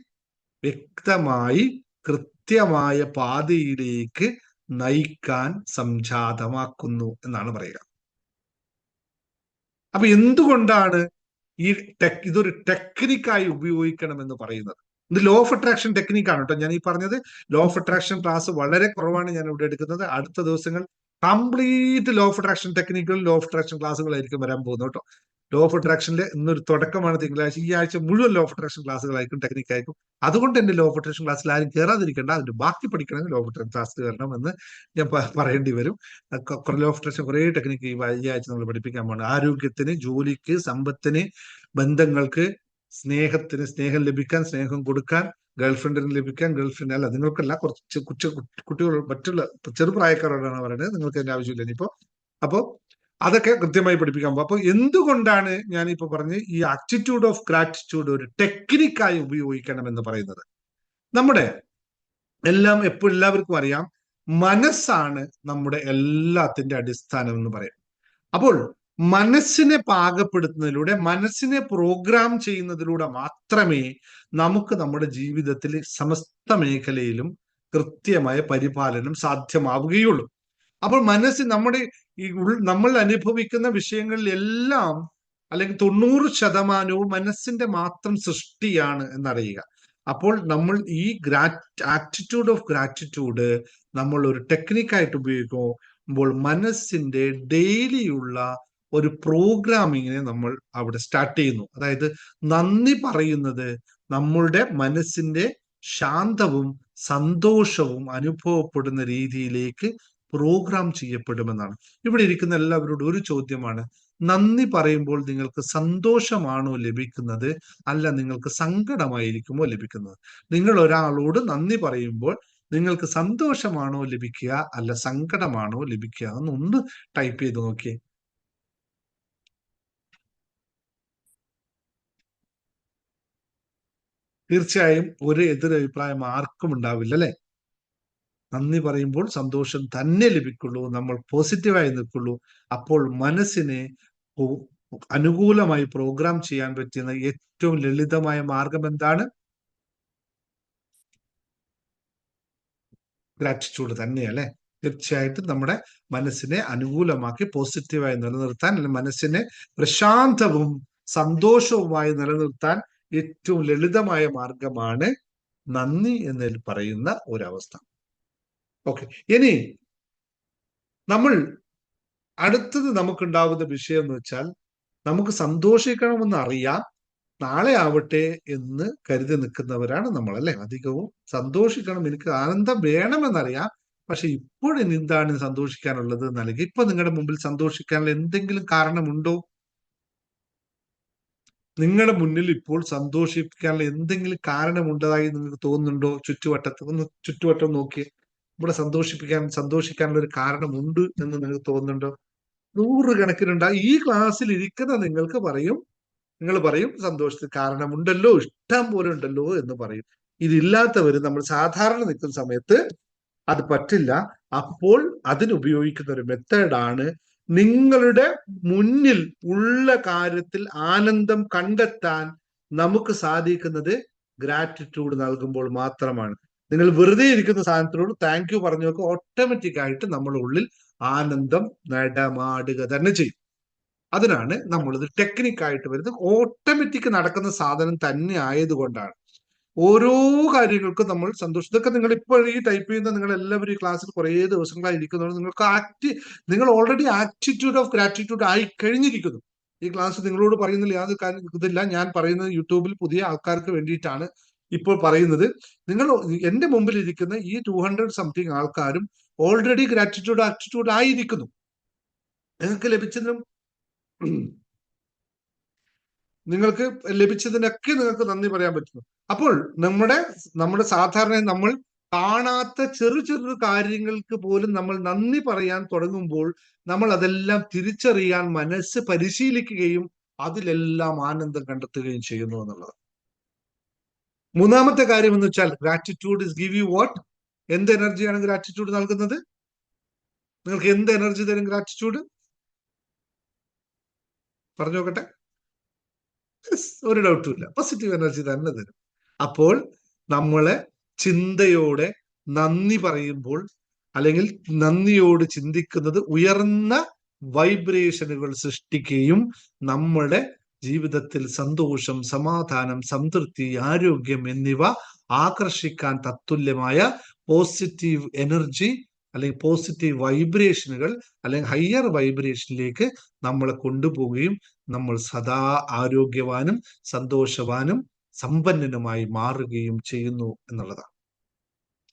വ്യക്തമായി കൃത്യമായ പാതയിലേക്ക് നയിക്കാൻ സംജാതമാക്കുന്നു എന്നാണ് പറയുക. അപ്പൊ എന്തുകൊണ്ടാണ് ഇതൊരു ടെക്നിക്കായി ഉപയോഗിക്കണം എന്ന് പറയുന്നത്? ഇത് ലോ ഓഫ് അട്രാക്ഷൻ ടെക്നിക്കാണ് കേട്ടോ. ഞാൻ ഈ പറഞ്ഞത് ലോ ഓഫ് അട്രാക്ഷൻ ക്ലാസ് വളരെ കുറവാണ് ഞാൻ ഇവിടെ എടുക്കുന്നത്. അടുത്ത ദിവസങ്ങൾ കംപ്ലീറ്റ് ലോ ഓഫ് അട്രാക്ഷൻ ടെക്നിക്കുകൾ, ലോ ഓഫ് അട്രാക്ഷൻ ക്ലാസ്സുകളായിരിക്കും വരാൻ പോകുന്നത് കേട്ടോ. ലോ ഓഫ് അട്രാക്ഷനിലെ ഇന്നൊരു തുടക്കമാണ് തിങ്കളാഴ്ച. ഈ ആഴ്ച മുഴുവൻ ലോ ഓഫ് അട്രാക്ഷൻ ക്ലാസ്സുകളായിരിക്കും, ടെക്നിക്കായിരിക്കും. അതുകൊണ്ട് തന്നെ ലോ ഓഫ് അട്രാക്ഷൻ ക്ലാസ്സിൽ ആരും കയറാതിരിക്കേണ്ട, അതിന്റെ ബാക്കി പഠിക്കണമെങ്കിൽ ലോ ഓഫ് അട്രാക്ഷൻ ക്ലാസ് കയറണം എന്ന് ഞാൻ പറയേണ്ടി വരും. ലോ ഓഫ് അട്രാക്ഷൻ കുറെ ടെക്നിക്ക് ഈ ആഴ്ച നമ്മൾ പഠിപ്പിക്കാൻ പോകുന്നത്. ആരോഗ്യത്തിന്, ജോലിക്ക്, സമ്പത്തിന്, ബന്ധങ്ങൾക്ക്, സ്നേഹത്തിന്, സ്നേഹം ലഭിക്കാൻ, സ്നേഹം കൊടുക്കാൻ, ഗേൾഫ്രണ്ടിന് ലഭിക്കാൻ, ഗേൾഫ്രണ്ട് അല്ല നിങ്ങൾക്കല്ല, കുറച്ച് കുട്ടികൾ മറ്റുള്ള ചെറുപ്രായക്കാരോടാണ് പറയുന്നത്, നിങ്ങൾക്ക് അതിന്റെ ആവശ്യമില്ല ഇനിയിപ്പോ. അപ്പോ അതൊക്കെ കൃത്യമായി പഠിപ്പിക്കാൻ പോകും. അപ്പൊ എന്തുകൊണ്ടാണ് ഞാനിപ്പോ പറഞ്ഞ് ഈ ആറ്റിറ്റ്യൂഡ് ഓഫ് ഗ്രാറ്റിറ്റ്യൂഡ് ഒരു ടെക്നിക്കായി ഉപയോഗിക്കണം എന്ന് പറയുന്നത്? നമ്മുടെ എല്ലാവർക്കും അറിയാം, മനസ്സാണ് നമ്മുടെ എല്ലാത്തിന്റെ അടിസ്ഥാനം എന്ന് പറയാം. അപ്പോൾ മനസ്സിനെ പാകപ്പെടുത്തുന്നതിലൂടെ, മനസ്സിനെ പ്രോഗ്രാം ചെയ്യുന്നതിലൂടെ മാത്രമേ നമുക്ക് നമ്മുടെ ജീവിതത്തിൽ സമസ്ത മേഖലയിലും കൃത്യമായ പരിപാലനം സാധ്യമാവുകയുള്ളൂ. അപ്പോൾ നമ്മൾ അനുഭവിക്കുന്ന വിഷയങ്ങളിലെല്ലാം, അല്ലെങ്കിൽ 90% മനസ്സിന്റെ മാത്രം സൃഷ്ടിയാണ് എന്നറിയുക. അപ്പോൾ നമ്മൾ ഈ ആറ്റിറ്റ്യൂഡ് ഓഫ് ഗ്രാറ്റിറ്റ്യൂഡ് നമ്മൾ ഒരു ടെക്നിക്കായിട്ട് ഉപയോഗിക്കുമ്പോൾ മനസ്സിന്റെ ഡെയിലിയുള്ള ഒരു പ്രോഗ്രാമിങ്ങിനെ നമ്മൾ അവിടെ സ്റ്റാർട്ട് ചെയ്യുന്നു. അതായത് നന്ദി പറയുന്നത് നമ്മളുടെ മനസ്സിന്റെ ശാന്തവും സന്തോഷവും അനുഭവപ്പെടുന്ന രീതിയിലേക്ക് പ്രോഗ്രാം ചെയ്യപ്പെടുമെന്നാണ്. ഇവിടെ ഇരിക്കുന്ന എല്ലാവരോടും ഒരു ചോദ്യമാണ്, നന്ദി പറയുമ്പോൾ നിങ്ങൾക്ക് സന്തോഷമാണോ ലഭിക്കുന്നത്, അല്ല നിങ്ങൾക്ക് സങ്കടമായിരിക്കുമോ ലഭിക്കുന്നത്? നിങ്ങൾ ഒരാളോട് നന്ദി പറയുമ്പോൾ നിങ്ങൾക്ക് സന്തോഷമാണോ ലഭിക്കുക, അല്ല സങ്കടമാണോ ലഭിക്കുക എന്നൊന്ന് ടൈപ്പ് ചെയ്ത് നോക്കിയേ. തീർച്ചയായും ഒരു എതിരഭിപ്രായം ആർക്കും ഉണ്ടാവില്ല അല്ലെ? നന്ദി പറയുമ്പോൾ സന്തോഷം തന്നെ ലഭിക്കുള്ളൂ, നമ്മൾ പോസിറ്റീവായി നിൽക്കുള്ളൂ. അപ്പോൾ മനസ്സിനെ അനുകൂലമായി പ്രോഗ്രാം ചെയ്യാൻ പറ്റുന്ന ഏറ്റവും ലളിതമായ മാർഗം എന്താണ്? ഗ്രാറ്റിറ്റ്യൂഡ് തന്നെയല്ലേ? തീർച്ചയായിട്ടും നമ്മുടെ മനസ്സിനെ അനുകൂലമാക്കി പോസിറ്റീവായി നിലനിർത്താൻ, അല്ലെങ്കിൽ മനസ്സിനെ പ്രശാന്തവും സന്തോഷവുമായി നിലനിർത്താൻ ഏറ്റവും ലളിതമായ മാർഗമാണ് നന്ദി എന്നതിൽ പറയുന്ന ഒരവസ്ഥ. ഓക്കെ, ഇനി നമ്മൾ അടുത്തത് നമുക്കുണ്ടാവുന്ന വിഷയം എന്ന് വെച്ചാൽ, നമുക്ക് സന്തോഷിക്കണമെന്ന് അറിയാം, നാളെ ആവട്ടെ എന്ന് കരുതി നിൽക്കുന്നവരാണ് നമ്മൾ, അല്ലെ? അധികവും സന്തോഷിക്കണം, എനിക്ക് ആനന്ദം വേണമെന്നറിയാം, പക്ഷെ ഇപ്പോഴും എന്താണ് സന്തോഷിക്കാനുള്ളത് എന്നല്ലെങ്കിൽ, ഇപ്പൊ നിങ്ങളുടെ മുമ്പിൽ സന്തോഷിക്കാനുള്ള എന്തെങ്കിലും കാരണമുണ്ടോ? നിങ്ങളുടെ മുന്നിൽ ഇപ്പോൾ സന്തോഷിക്കാനുള്ള എന്തെങ്കിലും കാരണമുണ്ടതായി നിങ്ങൾക്ക് തോന്നുന്നുണ്ടോ? ചുറ്റുവട്ടം നോക്കി, ഇവിടെ സന്തോഷിക്കാനുള്ള ഒരു കാരണമുണ്ട് എന്ന് നിങ്ങൾക്ക് തോന്നുന്നുണ്ടോ? 100 കണക്കിനുണ്ടാകും. ഈ ക്ലാസ്സിൽ ഇരിക്കുന്ന നിങ്ങൾ പറയും സന്തോഷത്തിന് കാരണമുണ്ടല്ലോ, ഇഷ്ടം പോലെ ഉണ്ടല്ലോ എന്ന് പറയും. ഇതില്ലാത്തവർ നമ്മൾ സാധാരണ നിൽക്കുന്ന സമയത്ത് അത് പറ്റില്ല. അപ്പോൾ അതിനുപയോഗിക്കുന്ന ഒരു മെത്തേഡാണ്, നിങ്ങളുടെ മുന്നിൽ ഉള്ള കാര്യത്തിൽ ആനന്ദം കണ്ടെത്താൻ നമുക്ക് സാധിക്കുന്നത് ഗ്രാറ്റിറ്റ്യൂഡ് നൽകുമ്പോൾ മാത്രമാണ്. നിങ്ങൾ വെറുതെ ഇരിക്കുന്ന സാധനത്തിനോട് താങ്ക് യു പറഞ്ഞു നോക്കുക, ഓട്ടോമാറ്റിക് ആയിട്ട് നമ്മുടെ ഉള്ളിൽ ആനന്ദം നടമാടുക തന്നെ ചെയ്യും. അതിനാണ് നമ്മളിത് ടെക്നിക്കായിട്ട് വരുന്നത്. ഓട്ടോമാറ്റിക് നടക്കുന്ന സാധനം തന്നെ ആയതുകൊണ്ടാണ് ഓരോ കാര്യങ്ങൾക്കും നമ്മൾ സന്തോഷം. ഇതൊക്കെ നിങ്ങൾ ഇപ്പോൾ ഈ ടൈപ്പ് ചെയ്യുന്ന നിങ്ങൾ എല്ലാവരും ഈ ക്ലാസ്സിൽ കുറേ ദിവസങ്ങളായി ഇരിക്കുന്നതുകൊണ്ട് നിങ്ങൾക്ക് നിങ്ങൾ ഓൾറെഡി ആറ്റിറ്റ്യൂഡ് ഓഫ് ഗ്രാറ്റിറ്റ്യൂഡ് ആയി കഴിഞ്ഞിരിക്കുന്നു. ഈ ക്ലാസ് നിങ്ങളോട് പറയുന്നില്ല, യാതൊരു കാര്യം ഇതില്ല. ഞാൻ പറയുന്നത് യൂട്യൂബിൽ പുതിയ ആൾക്കാർക്ക് വേണ്ടിയിട്ടാണ് ഇപ്പോൾ പറയുന്നത്. നിങ്ങൾ എന്റെ മുമ്പിൽ ഇരിക്കുന്ന ഈ 200 സംതിങ് ആൾക്കാരും ഓൾറെഡി ഗ്രാറ്റിറ്റ്യൂഡ് ആറ്റിറ്റ്യൂഡ് ആയിരിക്കുന്നു. നിങ്ങൾക്ക് ലഭിച്ചതിനൊക്കെ നിങ്ങൾക്ക് നന്ദി പറയാൻ പറ്റുന്നു. അപ്പോൾ നമ്മുടെ സാധാരണ നമ്മൾ കാണാത്ത ചെറു കാര്യങ്ങൾക്ക് പോലും നമ്മൾ നന്ദി പറയാൻ തുടങ്ങുമ്പോൾ നമ്മൾ അതെല്ലാം തിരിച്ചറിയാൻ മനസ്സ് പരിശീലിക്കുകയും അതിലെല്ലാം ആനന്ദം കണ്ടെത്തുകയും ചെയ്യുന്നു എന്നുള്ളത്. മൂന്നാമത്തെ കാര്യം എന്ന് വെച്ചാൽ, gratitude is give you what? എന്ത് എനർജിയാണ് ഗ്രാറ്റിറ്റ്യൂഡ് നൽകുന്നത്? നിങ്ങൾക്ക് എന്ത് എനർജി തരും ഗ്രാറ്റിറ്റ്യൂഡ്? പറഞ്ഞു നോക്കട്ടെ. ഒരു ഡൗട്ടും ഇല്ല, പോസിറ്റീവ് എനർജി തന്നെ തരും. അപ്പോൾ നമ്മളെ ചിന്തയോടെ നന്ദി പറയുമ്പോൾ, അല്ലെങ്കിൽ നന്ദിയോട് ചിന്തിക്കുന്നത് ഉയർന്ന വൈബ്രേഷനുകൾ സൃഷ്ടിക്കുകയും നമ്മുടെ ജീവിതത്തിൽ സന്തോഷം, സമാധാനം, സംതൃപ്തി, ആരോഗ്യം എന്നിവ ആകർഷിക്കാൻ തത്തുല്യമായ പോസിറ്റീവ് എനർജി അല്ലെങ്കിൽ പോസിറ്റീവ് വൈബ്രേഷനുകൾ അല്ലെങ്കിൽ ഹയർ വൈബ്രേഷനിലേക്ക് നമ്മളെ കൊണ്ടുപോവുകയും നമ്മൾ സദാ ആരോഗ്യവാനും സന്തോഷവാനും സമ്പന്നനുമായി മാറുകയും ചെയ്യുന്നു എന്നുള്ളതാണ്.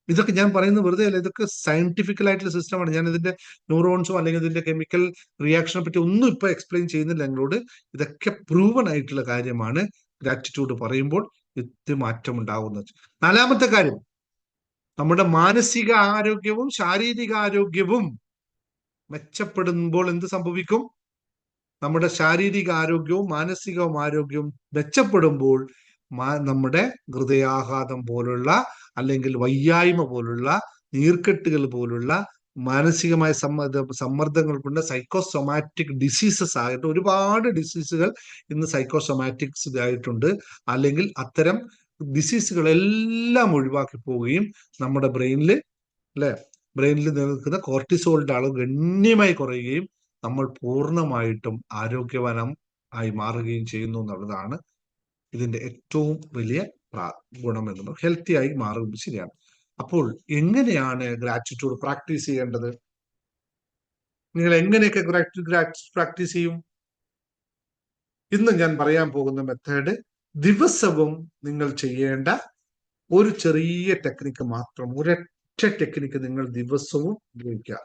ഇതൊക്കെ ഞാൻ പറയുന്നത് വെറുതെ അല്ല, ഇതൊക്കെ സയന്റിഫിക്കൽ ആയിട്ടുള്ള സിസ്റ്റമാണ്. ഞാൻ ഇതിന്റെ ന്യൂറോൺസോ അല്ലെങ്കിൽ ഇതിന്റെ കെമിക്കൽ റിയാക്ഷനെ പറ്റി ഒന്നും ഇപ്പൊ എക്സ്പ്ലെയിൻ ചെയ്യുന്നില്ല നിങ്ങളോട്. ഇതൊക്കെ പ്രൂവൺ ആയിട്ടുള്ള കാര്യമാണ്. ഗ്രാറ്റിറ്റ്യൂഡ് പറയുമ്പോൾ ഇത് മാറ്റം ഉണ്ടാകുന്നത്. നാലാമത്തെ കാര്യം, നമ്മുടെ മാനസിക ആരോഗ്യവും ശാരീരിക ആരോഗ്യവും മെച്ചപ്പെടുമ്പോൾ എന്ത് സംഭവിക്കും? നമ്മുടെ ശാരീരിക ആരോഗ്യവും മാനസികവും ആരോഗ്യവും മെച്ചപ്പെടുമ്പോൾ നമ്മുടെ ഹൃദയാഘാതം പോലുള്ള അല്ലെങ്കിൽ വയ്യായ്മ പോലുള്ള നീർക്കെട്ടുകൾ പോലുള്ള മാനസികമായ സമ്മർദ്ദങ്ങൾ കൊണ്ട് സൈക്കോസൊമാറ്റിക് ഡിസീസസ് ആയിട്ട് ഒരുപാട് ഡിസീസുകൾ ഇന്ന് സൈക്കോസൊമാറ്റിക്സ് ആയിട്ടുണ്ട്. അല്ലെങ്കിൽ അത്തരം ഡിസീസുകളെല്ലാം ഒഴിവാക്കി പോവുകയും നമ്മുടെ ബ്രെയിനിൽ നിലനിൽക്കുന്ന കോർട്ടിസോളിന്റെ അളവ് ഗണ്യമായി കുറയുകയും നമ്മൾ പൂർണ്ണമായിട്ടും ആരോഗ്യവാനം ആയി മാറുകയും ചെയ്യുന്നു എന്നുള്ളതാണ് ഇതിന്റെ ഏറ്റവും വലിയ ഗുണം എന്നുള്ളത്. ഹെൽത്തി ആയി മാറുന്നത് ശരിയാണ്. അപ്പോൾ എങ്ങനെയാണ് ഗ്രാറ്റിറ്റ്യൂഡ് പ്രാക്ടീസ് ചെയ്യേണ്ടത്? നിങ്ങൾ എങ്ങനെയൊക്കെ പ്രാക്ടീസ് ചെയ്യും? ഇന്ന് ഞാൻ പറയാൻ പോകുന്ന മെത്തേഡ് ദിവസവും നിങ്ങൾ ചെയ്യേണ്ട ഒരു ചെറിയ ടെക്നിക്ക് മാത്രം, ഒരൊറ്റ ടെക്നിക്ക് നിങ്ങൾ ദിവസവും ഉപയോഗിക്കുക.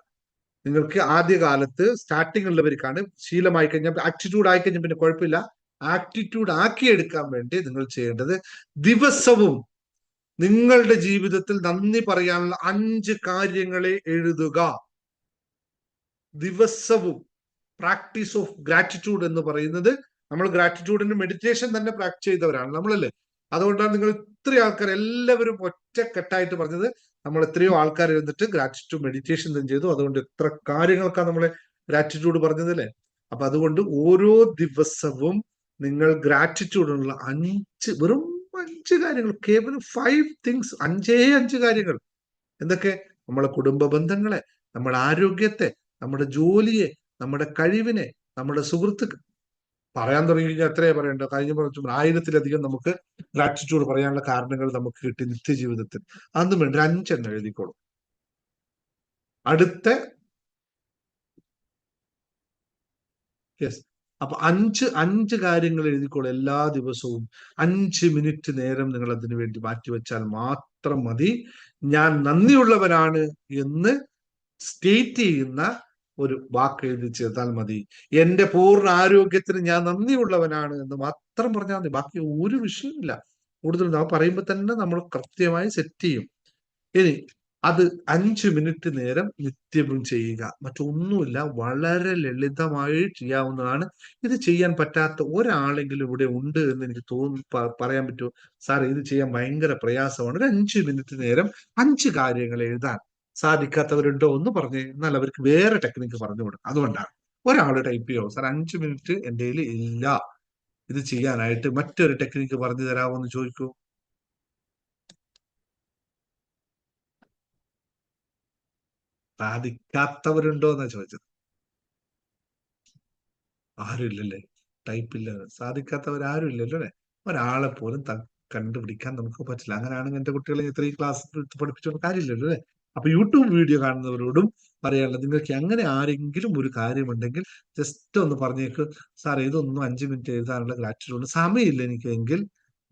നിങ്ങൾക്ക് ആദ്യകാലത്ത് സ്റ്റാർട്ടിംഗ് ഉള്ളവർക്കാണ് ശീലമായി കഴിഞ്ഞാൽ, ആറ്റിറ്റ്യൂഡ് ആയി കഴിഞ്ഞാൽ പിന്നെ കുഴപ്പമില്ല. ആറ്റിറ്റ്യൂഡ് ആക്കിയെടുക്കാൻ വേണ്ടി നിങ്ങൾ ചെയ്യേണ്ടത്, ദിവസവും നിങ്ങളുടെ ജീവിതത്തിൽ നന്ദി പറയാനുള്ള 5 കാര്യങ്ങളെ എഴുതുക. ദിവസവും പ്രാക്ടീസ് ഓഫ് ഗ്രാറ്റിറ്റ്യൂഡ് എന്ന് പറയുന്നത്, നമ്മൾ ഗ്രാറ്റിറ്റ്യൂഡിന്റെ മെഡിറ്റേഷൻ തന്നെ പ്രാക്ടീസ് ചെയ്തവരാണ് നമ്മളല്ലേ. അതുകൊണ്ടാണ് നിങ്ങൾ ഇത്രയും ആൾക്കാർ എല്ലാവരും ഒറ്റക്കെട്ടായിട്ട് പറഞ്ഞത്. നമ്മൾ എത്രയോ ആൾക്കാർ ഇരുന്നിട്ട് ഗ്രാറ്റിറ്റ്യൂഡ് മെഡിറ്റേഷൻ തന്നെ ചെയ്തു. അതുകൊണ്ട് എത്ര കാര്യങ്ങൾക്കാണ് നമ്മളെ ഗ്രാറ്റിറ്റ്യൂഡ് പറഞ്ഞതല്ലേ. അപ്പൊ അതുകൊണ്ട് ഓരോ ദിവസവും നിങ്ങൾ ഗ്രാറ്റിറ്റ്യൂഡിനുള്ള വെറും 5 കാര്യങ്ങൾ, കേവലം 5 തിങ്സ്, 5 കാര്യങ്ങൾ. എന്തൊക്കെ? നമ്മളെ കുടുംബ ബന്ധങ്ങളെ, നമ്മുടെ ആരോഗ്യത്തെ, നമ്മുടെ ജോലിയെ, നമ്മുടെ കഴിവിനെ, നമ്മുടെ സുഹൃത്തുക്കൾ, പറയാൻ തുടങ്ങി കഴിഞ്ഞാൽ എത്രയാ പറയണ്ടോ? കഴിഞ്ഞ കുറച്ച് 1000-ലധികം നമുക്ക് ഗ്രാറ്റിറ്റ്യൂഡ് പറയാനുള്ള കാരണങ്ങൾ നമുക്ക് കിട്ടി നിത്യജീവിതത്തിൽ. അതൊന്നും വേണ്ട, 5 എഴുതിക്കോളൂ. അടുത്ത യെസ്, അപ്പൊ അഞ്ച് കാര്യങ്ങൾ എഴുതിക്കോളൂ എല്ലാ ദിവസവും. 5 മിനിറ്റ് നേരം നിങ്ങൾ അതിനു വേണ്ടി മാറ്റിവെച്ചാൽ മാത്രം മതി. ഞാൻ നന്ദിയുള്ളവനാണ് എന്ന് സ്റ്റേറ്റ് ചെയ്യുന്ന ഒരു വാക്ക് എഴുതി ചേർത്താൽ മതി. എന്റെ പൂർണ്ണ ആരോഗ്യത്തിന് ഞാൻ നന്ദിയുള്ളവനാണ് എന്ന് മാത്രം പറഞ്ഞാൽ മതി. ബാക്കി ഒരു വിഷയമില്ല. കൂടുതൽ നമ്മൾ പറയുമ്പോൾ തന്നെ നമ്മൾ കൃത്യമായി സെറ്റ് ചെയ്യും. ഇനി അത് 5 മിനിറ്റ് നേരം നിത്യവും ചെയ്യുക. മറ്റൊന്നുമില്ല, വളരെ ലളിതമായി ചെയ്യാവുന്നതാണ്. ഇത് ചെയ്യാൻ പറ്റാത്ത ഒരാളെങ്കിലും ഇവിടെ ഉണ്ട് എന്ന് എനിക്ക് പറയാൻ പറ്റുമോ? സാർ, ഇത് ചെയ്യാൻ ഭയങ്കര പ്രയാസമാണ്. ഒരു 5 മിനിറ്റ് നേരം 5 കാര്യങ്ങൾ എഴുതാൻ സാധിക്കാത്തവരുണ്ടോ എന്ന് പറഞ്ഞ്, എന്നാൽ അവർക്ക് വേറെ ടെക്നിക്ക് പറഞ്ഞു കൊടുക്കും. അതുകൊണ്ടാണ് ഒരാൾ ടൈപ്പ് ചെയ്യോ, സാർ 5 മിനിറ്റ് എൻ്റെ കയ്യിൽ ഇല്ല ഇത് ചെയ്യാനായിട്ട്, മറ്റൊരു ടെക്നിക്ക് പറഞ്ഞു തരാമോ എന്ന് ചോദിക്കൂ. സാധിക്കാത്തവരുണ്ടോ എന്നാ ചോദിച്ചത്. ആരും ഇല്ലല്ലേ? ടൈപ്പില്ല, സാധിക്കാത്തവരാരും ഇല്ലല്ലോ അല്ലെ? ഒരാളെ പോലും കണ്ടുപിടിക്കാൻ നമുക്ക് പറ്റില്ല. അങ്ങനെയാണെങ്കിൽ എന്റെ കുട്ടികളെ ഇത്രയും ക്ലാസ് പഠിപ്പിച്ചോണ്ട് കാര്യമില്ലല്ലോ അല്ലെ? അപ്പൊ യൂട്യൂബ് വീഡിയോ കാണുന്നവരോടും പറയാനുള്ളത്, നിങ്ങൾക്ക് അങ്ങനെ ആരെങ്കിലും ഒരു കാര്യമുണ്ടെങ്കിൽ ജസ്റ്റ് ഒന്ന് പറഞ്ഞേക്ക്, സാർ ഇതൊന്നും 5 മിനിറ്റ് എഴുതാനുള്ള ഗ്രാറ്റിറ്റ്യൂഡ് സമയമില്ല എനിക്ക് എങ്കിൽ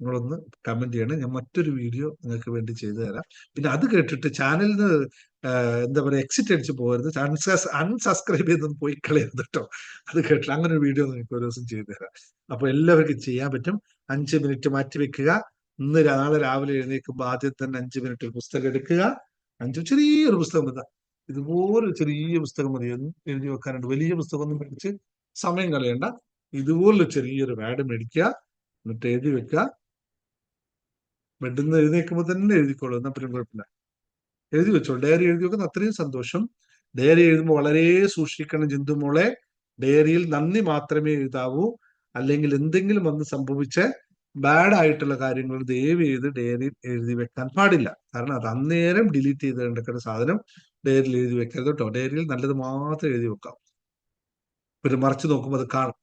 നിങ്ങളൊന്ന് കമന്റ് ചെയ്യണം. ഞാൻ മറ്റൊരു വീഡിയോ നിങ്ങൾക്ക് വേണ്ടി ചെയ്തു തരാം. പിന്നെ അത് കേട്ടിട്ട് ചാനലിന് എന്താ പറയുക, എക്സിറ്റ് അടിച്ച് പോകരുത്. അൺസബ്സ്ക്രൈബ് ചെയ്തൊന്നും പോയി കളയരുത് കേട്ടോ. അത് കേട്ടില്ല. അങ്ങനെ ഒരു വീഡിയോ നിങ്ങൾക്ക് ഒരു ദിവസം ചെയ്തു തരാം. അപ്പൊ എല്ലാവർക്കും ചെയ്യാൻ പറ്റും. 5 മിനിറ്റ് മാറ്റി വെക്കുക. ഇന്ന് നാളെ രാവിലെ എഴുന്നേൽക്കുമ്പോൾ ആദ്യം തന്നെ 5 മിനിറ്റ് പുസ്തകം എടുക്കുക. ചെറിയൊരു പുസ്തകം മതി. ഇതുപോലെ ചെറിയ പുസ്തകം മതി. എഴുതി വെക്കാനുണ്ട്. വലിയ പുസ്തകം ഒന്നും മേടിച്ച് സമയം കളയണ്ട. ഇതുപോലെ ചെറിയൊരു പാഡ് മേടിക്കുക, എന്നിട്ട് എഴുതി വെക്കുക. ബെഡിൽ നിന്ന് എഴുന്നേൽക്കുമ്പോൾ തന്നെ എഴുതിക്കോളൂ, എന്നാ പിന്നെ കുഴപ്പമില്ല. എഴുതി വെച്ചോളൂ. ഡയറി എഴുതി വെക്കുന്ന അത്രയും സന്തോഷം. ഡയറി എഴുതുമ്പോൾ വളരെ സൂക്ഷിക്കണം ജിന്തുമോളെ. ഡയറിയിൽ നന്ദി മാത്രമേ എഴുതാവൂ. അല്ലെങ്കിൽ എന്തെങ്കിലും വന്ന് സംഭവിച്ച ബാഡ് ആയിട്ടുള്ള കാര്യങ്ങൾ ദയവ് ചെയ്ത് ഡയറിയിൽ എഴുതി വെക്കാൻ പാടില്ല. കാരണം അത് അന്നേരം ഡിലീറ്റ് ചെയ്ത് കിടക്കുന്ന സാധനം ഡയറിയിൽ എഴുതി വെക്കരുത് കേട്ടോ. ഡയറിയിൽ നല്ലത് മാത്രം എഴുതി വെക്കാം. പിന്നെ മറിച്ച് നോക്കുമ്പോൾ അത് കാണും.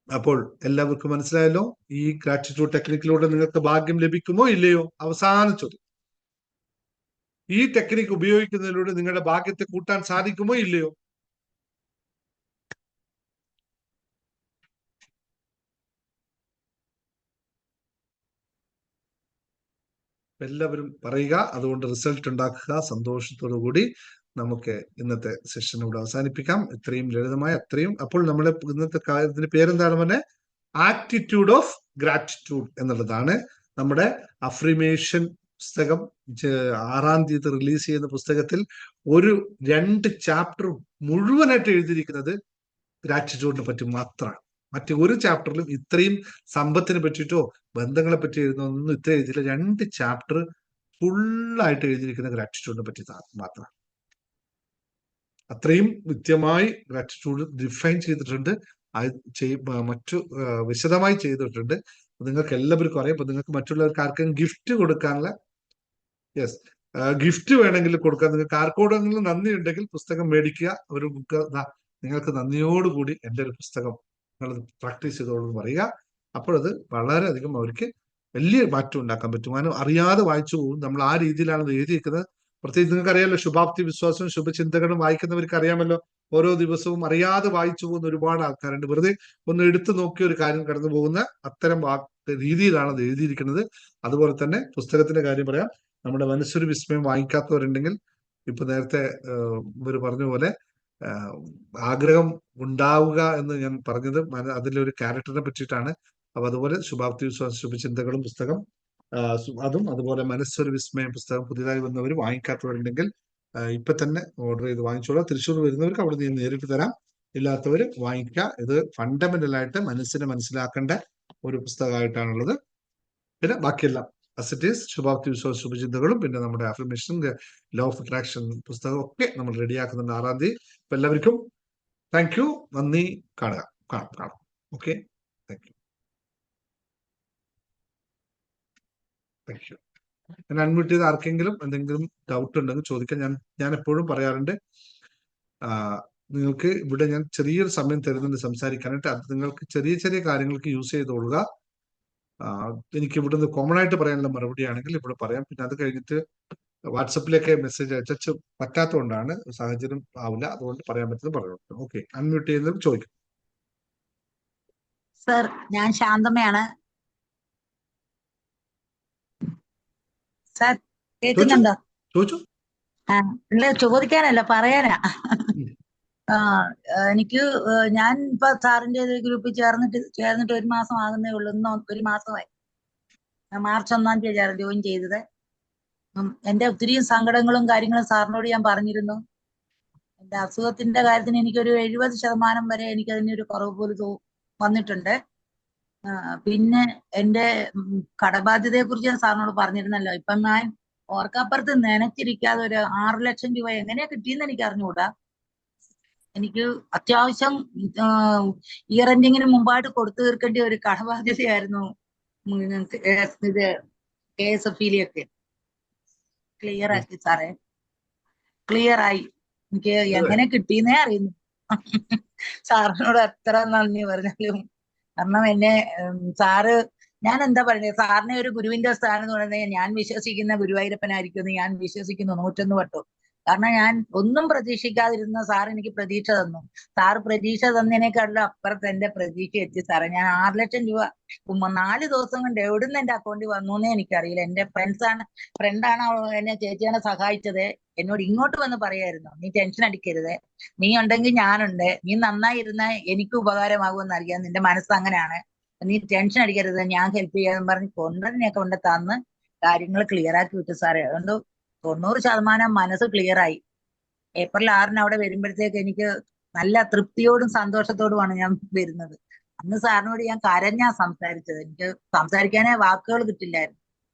അപ്പോൾ എല്ലാവർക്കും മനസ്സിലായല്ലോ? ഈ ഗ്രാറ്റിറ്റ്യൂഡ് ടെക്നിക്കിലൂടെ നിങ്ങൾക്ക് ഭാഗ്യം ലഭിക്കുമോ ഇല്ലയോ? അവസാന ചോദ്യം. ഈ ടെക്നിക്ക് ഉപയോഗിക്കുന്നതിലൂടെ നിങ്ങളുടെ ഭാഗ്യത്തെ കൂട്ടാൻ സാധിക്കുമോ ഇല്ലയോ? എല്ലാവരും പറയുക. അതുകൊണ്ട് റിസൾട്ട് ഉണ്ടാക്കുക. സന്തോഷത്തോടു കൂടി നമുക്ക് ഇന്നത്തെ സെഷൻ ഇവിടെ അവസാനിപ്പിക്കാം. ഇത്രയും ലളിതമായ അത്രയും. അപ്പോൾ നമ്മുടെ ഇന്നത്തെ കാര്യത്തിന്റെ പേരെന്താണ് പറഞ്ഞെ? ആറ്റിറ്റ്യൂഡ് ഓഫ് ഗ്രാറ്റിറ്റ്യൂഡ് എന്നുള്ളതാണ്. നമ്മുടെ അഫ്രിമേഷൻ പുസ്തകം 6-ാം തീയതി റിലീസ് ചെയ്യുന്ന പുസ്തകത്തിൽ 2 ചാപ്റ്റർ മുഴുവനായിട്ട് എഴുതിയിരിക്കുന്നത് ഗ്രാറ്റിറ്റ്യൂഡിനെ പറ്റി മാത്രമാണ്. മറ്റു ഒരു ചാപ്റ്ററിലും ഇത്രയും സമ്പത്തിനെ പറ്റിയിട്ടോ ബന്ധങ്ങളെ പറ്റി എഴുതുന്നൊന്നും ഇത്ര എഴുതിയില്ല. 2 ചാപ്റ്റർ ഫുള്ളായിട്ട് എഴുതിയിരിക്കുന്ന ഗ്രാറ്റിറ്റ്യൂഡിനെ പറ്റി മാത്രമാണ്. അത്രയും കൃത്യമായി ഗ്രാറ്റിറ്റ്യൂഡ് ഡിഫൈൻ ചെയ്തിട്ടുണ്ട്. മറ്റു വിശദമായി ചെയ്തിട്ടുണ്ട്. നിങ്ങൾക്ക് എല്ലാവർക്കും അറിയാം. ഇപ്പൊ നിങ്ങൾക്ക് മറ്റുള്ളവർക്ക് ആർക്കും ഗിഫ്റ്റ് കൊടുക്കാനുള്ള ഗിഫ്റ്റ് വേണമെങ്കിൽ കൊടുക്കാൻ നിങ്ങൾക്ക് ആർക്കോടെങ്കിലും നന്ദി ഉണ്ടെങ്കിൽ പുസ്തകം മേടിക്കുക. ഒരു ബുക്ക് നിങ്ങൾക്ക് നന്ദിയോടുകൂടി എൻ്റെ ഒരു പുസ്തകം നിങ്ങൾ പ്രാക്ടീസ് ചെയ്തോളൂ പറയുക. അപ്പോഴത് വളരെയധികം അവർക്ക് വലിയ മാറ്റം ഉണ്ടാക്കാൻ പറ്റും. കാരണം അറിയാതെ വായിച്ചു പോകും. നമ്മൾ ആ രീതിയിലാണ് എഴുതിയിരിക്കുന്നത്. പ്രത്യേകിച്ച് നിങ്ങൾക്ക് അറിയാമല്ലോ, ശുഭാപ്തി വിശ്വാസവും ശുഭചിന്തകളും വായിക്കുന്നവർക്ക് അറിയാമല്ലോ, ഓരോ ദിവസവും അറിയാതെ വായിച്ചു പോകുന്ന ഒരുപാട് ആൾക്കാരുണ്ട്. വെറുതെ ഒന്ന് എടുത്തു നോക്കിയ ഒരു കാര്യം കടന്നു പോകുന്ന അത്തരം രീതിയിലാണ് അത് എഴുതിയിരിക്കുന്നത്. അതുപോലെ തന്നെ പുസ്തകത്തിന്റെ കാര്യം പറയാം. നമ്മുടെ മനസ്സൊരു വിസ്മയം വായിക്കാത്തവരുണ്ടെങ്കിൽ, ഇപ്പൊ നേരത്തെ ഇവർ പറഞ്ഞ പോലെ ആഗ്രഹം ഉണ്ടാവുക എന്ന് ഞാൻ പറഞ്ഞത് അതിലൊരു ക്യാരക്ടറിനെ പറ്റിയിട്ടാണ്. അപ്പൊ അതുപോലെ ശുഭാപ്തി വിശ്വാസ ശുഭചിന്തകളും പുസ്തകം, അതും അതുപോലെ മനസ്സൊരു വിസ്മയം പുസ്തകം പുതിയതായി വന്നവർ വാങ്ങിക്കാത്തവരുണ്ടെങ്കിൽ ഇപ്പൊ തന്നെ ഓർഡർ ചെയ്ത് വാങ്ങിച്ചോളാം. തൃശ്ശൂർ വരുന്നവർക്ക് അവിടെ നിന്ന് നേരിട്ട് തരാം. ഇല്ലാത്തവർ വാങ്ങിക്കുക. ഇത് ഫണ്ടമെന്റൽ ആയിട്ട് മനസ്സിനെ മനസ്സിലാക്കേണ്ട ഒരു പുസ്തകമായിട്ടാണുള്ളത്. പിന്നെ ബാക്കിയെല്ലാം അസറ്റീസ് ശുഭാപ്തി വിശ്വാസ ശുഭചിന്തകളും പിന്നെ നമ്മുടെ അഫർമേഷൻ ലോ ഓഫ് അട്രാക്ഷൻ പുസ്തകം ഒക്കെ നമ്മൾ റെഡിയാക്കുന്നുണ്ട് 6-ാം തീയതി. അപ്പൊ എല്ലാവർക്കും താങ്ക് യു, നന്ദി. കാണാം. Okay, thank U. ഞാൻ അൺമ്യൂട്ട് ചെയ്ത് ആർക്കെങ്കിലും എന്തെങ്കിലും ഡൗട്ട് ഉണ്ടെങ്കിൽ ചോദിക്കാൻ ഞാൻ എപ്പോഴും പറയാറുണ്ട്. നിങ്ങൾക്ക് ഇവിടെ ഞാൻ ചെറിയൊരു സമയം തരുന്നുണ്ട് സംസാരിക്കാനായിട്ട്. അത് നിങ്ങൾക്ക് ചെറിയ ചെറിയ കാര്യങ്ങൾക്ക് യൂസ് ചെയ്തോളുക. എനിക്ക് ഇവിടുന്ന് കോമൺ ആയിട്ട് പറയാനുള്ള മറുപടി ആണെങ്കിൽ ഇവിടെ പറയാം. പിന്നെ അത് കഴിഞ്ഞിട്ട് വാട്സപ്പിലേക്ക് മെസ്സേജ് അയച്ചു പറ്റാത്തതുകൊണ്ടാണ്, സാഹചര്യം ആവില്ല, അതുകൊണ്ട് പറയാൻ പറ്റുന്നത് പറഞ്ഞു. ഓക്കെ, അൺമ്യൂട്ട് ചെയ്യുന്നതും ചോദിക്കും. സർ, ഞാൻ ശാന്തമ്മയാണ്. സർ കേൾക്കുന്നുണ്ടോ? ചോദിച്ചു. ഇല്ല, ചോദിക്കാനല്ല, പറയാനാ. എനിക്ക് ഞാൻ ഇപ്പൊ സാറിന്റെ ഗ്രൂപ്പിൽ ചേർന്നിട്ട് 1 മാസം ആകുന്നേ ഉള്ളൂ. ഇന്ന് 1 മാസമായി. മാർച്ച് 1-ാം തീയതി ജോയിൻ ചെയ്തത്. എന്റെ ഒത്തിരി സങ്കടങ്ങളും കാര്യങ്ങളും സാറിനോട് ഞാൻ പറഞ്ഞിരുന്നു. എന്റെ അസുഖത്തിന്റെ കാര്യത്തിന് എനിക്കൊരു 70% വരെ എനിക്കതിനൊരു കുറവ് പോലും വന്നിട്ടുണ്ട്. പിന്നെ എന്റെ കടബാധ്യതയെ കുറിച്ച് ഞാൻ സാറിനോട് പറഞ്ഞിരുന്നല്ലോ. ഇപ്പം ഞാൻ ഓർക്കപ്പുറത്ത് നനച്ചിരിക്കാതെ ഒരു 6 ലക്ഷം രൂപ എങ്ങനെയാ കിട്ടിയെന്ന് എനിക്ക് അറിഞ്ഞുകൂടാ. എനിക്ക് അത്യാവശ്യം ഇയർ എൻഡിങ്ങിന് മുമ്പായിട്ട് കൊടുത്തു തീർക്കേണ്ട ഒരു കടബാധ്യതയായിരുന്നു. ഇത് KSF-യിലേക്ക് ക്ലിയർ ആക്കി സാറേ, ക്ലിയർ ആയി. എനിക്ക് എങ്ങനെ കിട്ടിയെന്നേ അറിയുന്നു. സാറിനോട് എത്ര നന്ദി പറഞ്ഞാലും. കാരണം എന്നെ സാറ്, ഞാൻ എന്താ പറയുന്നത്, സാറിനെ ഒരു ഗുരുവിന്റെ സ്ഥാനം എന്ന് പറയുന്നത് ഞാൻ വിശ്വസിക്കുന്ന ഗുരുവായൂരപ്പനായിരിക്കും എന്ന് ഞാൻ വിശ്വസിക്കുന്നു 101 വട്ടം. കാരണം ഞാൻ ഒന്നും പ്രതീക്ഷിക്കാതിരുന്ന സാർ എനിക്ക് പ്രതീക്ഷ തന്നു. സാർ പ്രതീക്ഷ തന്നതിനേക്കാളും അപ്പുറത്ത് എന്റെ പ്രതീക്ഷ എത്തി സാറേ. ഞാൻ 6 ലക്ഷം രൂപ 4 ദിവസം കൊണ്ട് എവിടുന്ന് എന്റെ അക്കൗണ്ടിൽ വന്നൂന്നേ എനിക്കറിയില്ല. എന്റെ ഫ്രണ്ടാണ് എന്നെ, ചേച്ചിയാണ് സഹായിച്ചത്. എന്നോട് ഇങ്ങോട്ട് വന്ന് പറയായിരുന്നു, നീ ടെൻഷൻ അടിക്കരുത്, നീ ഉണ്ടെങ്കിൽ ഞാനുണ്ട്, നീ നന്നായിരുന്ന എനിക്ക് ഉപകാരമാകുമെന്ന് അറിയാം, നിന്റെ മനസ്സ് അങ്ങനെയാണ്, നീ ടെൻഷൻ അടിക്കരുത്, ഞാൻ ഹെൽപ്പ് ചെയ്യാന്ന് പറഞ്ഞ് കൊണ്ട് തന്ന് കാര്യങ്ങൾ ക്ലിയർ ആക്കി വിട്ടു സാറേ. അതുകൊണ്ട് 90% മനസ്സ് ക്ലിയർ ആയി. ഏപ്രിൽ 6-ന് അവിടെ വരുമ്പോഴത്തേക്ക് എനിക്ക് നല്ല തൃപ്തിയോടും സന്തോഷത്തോടുമാണ് ഞാൻ വരുന്നത്. അന്ന് സാറിനോട് ഞാൻ കരഞ്ഞാ സംസാരിച്ചത്. എനിക്ക് സംസാരിക്കാനേ വാക്കുകൾ കിട്ടില്ലായിരുന്നു.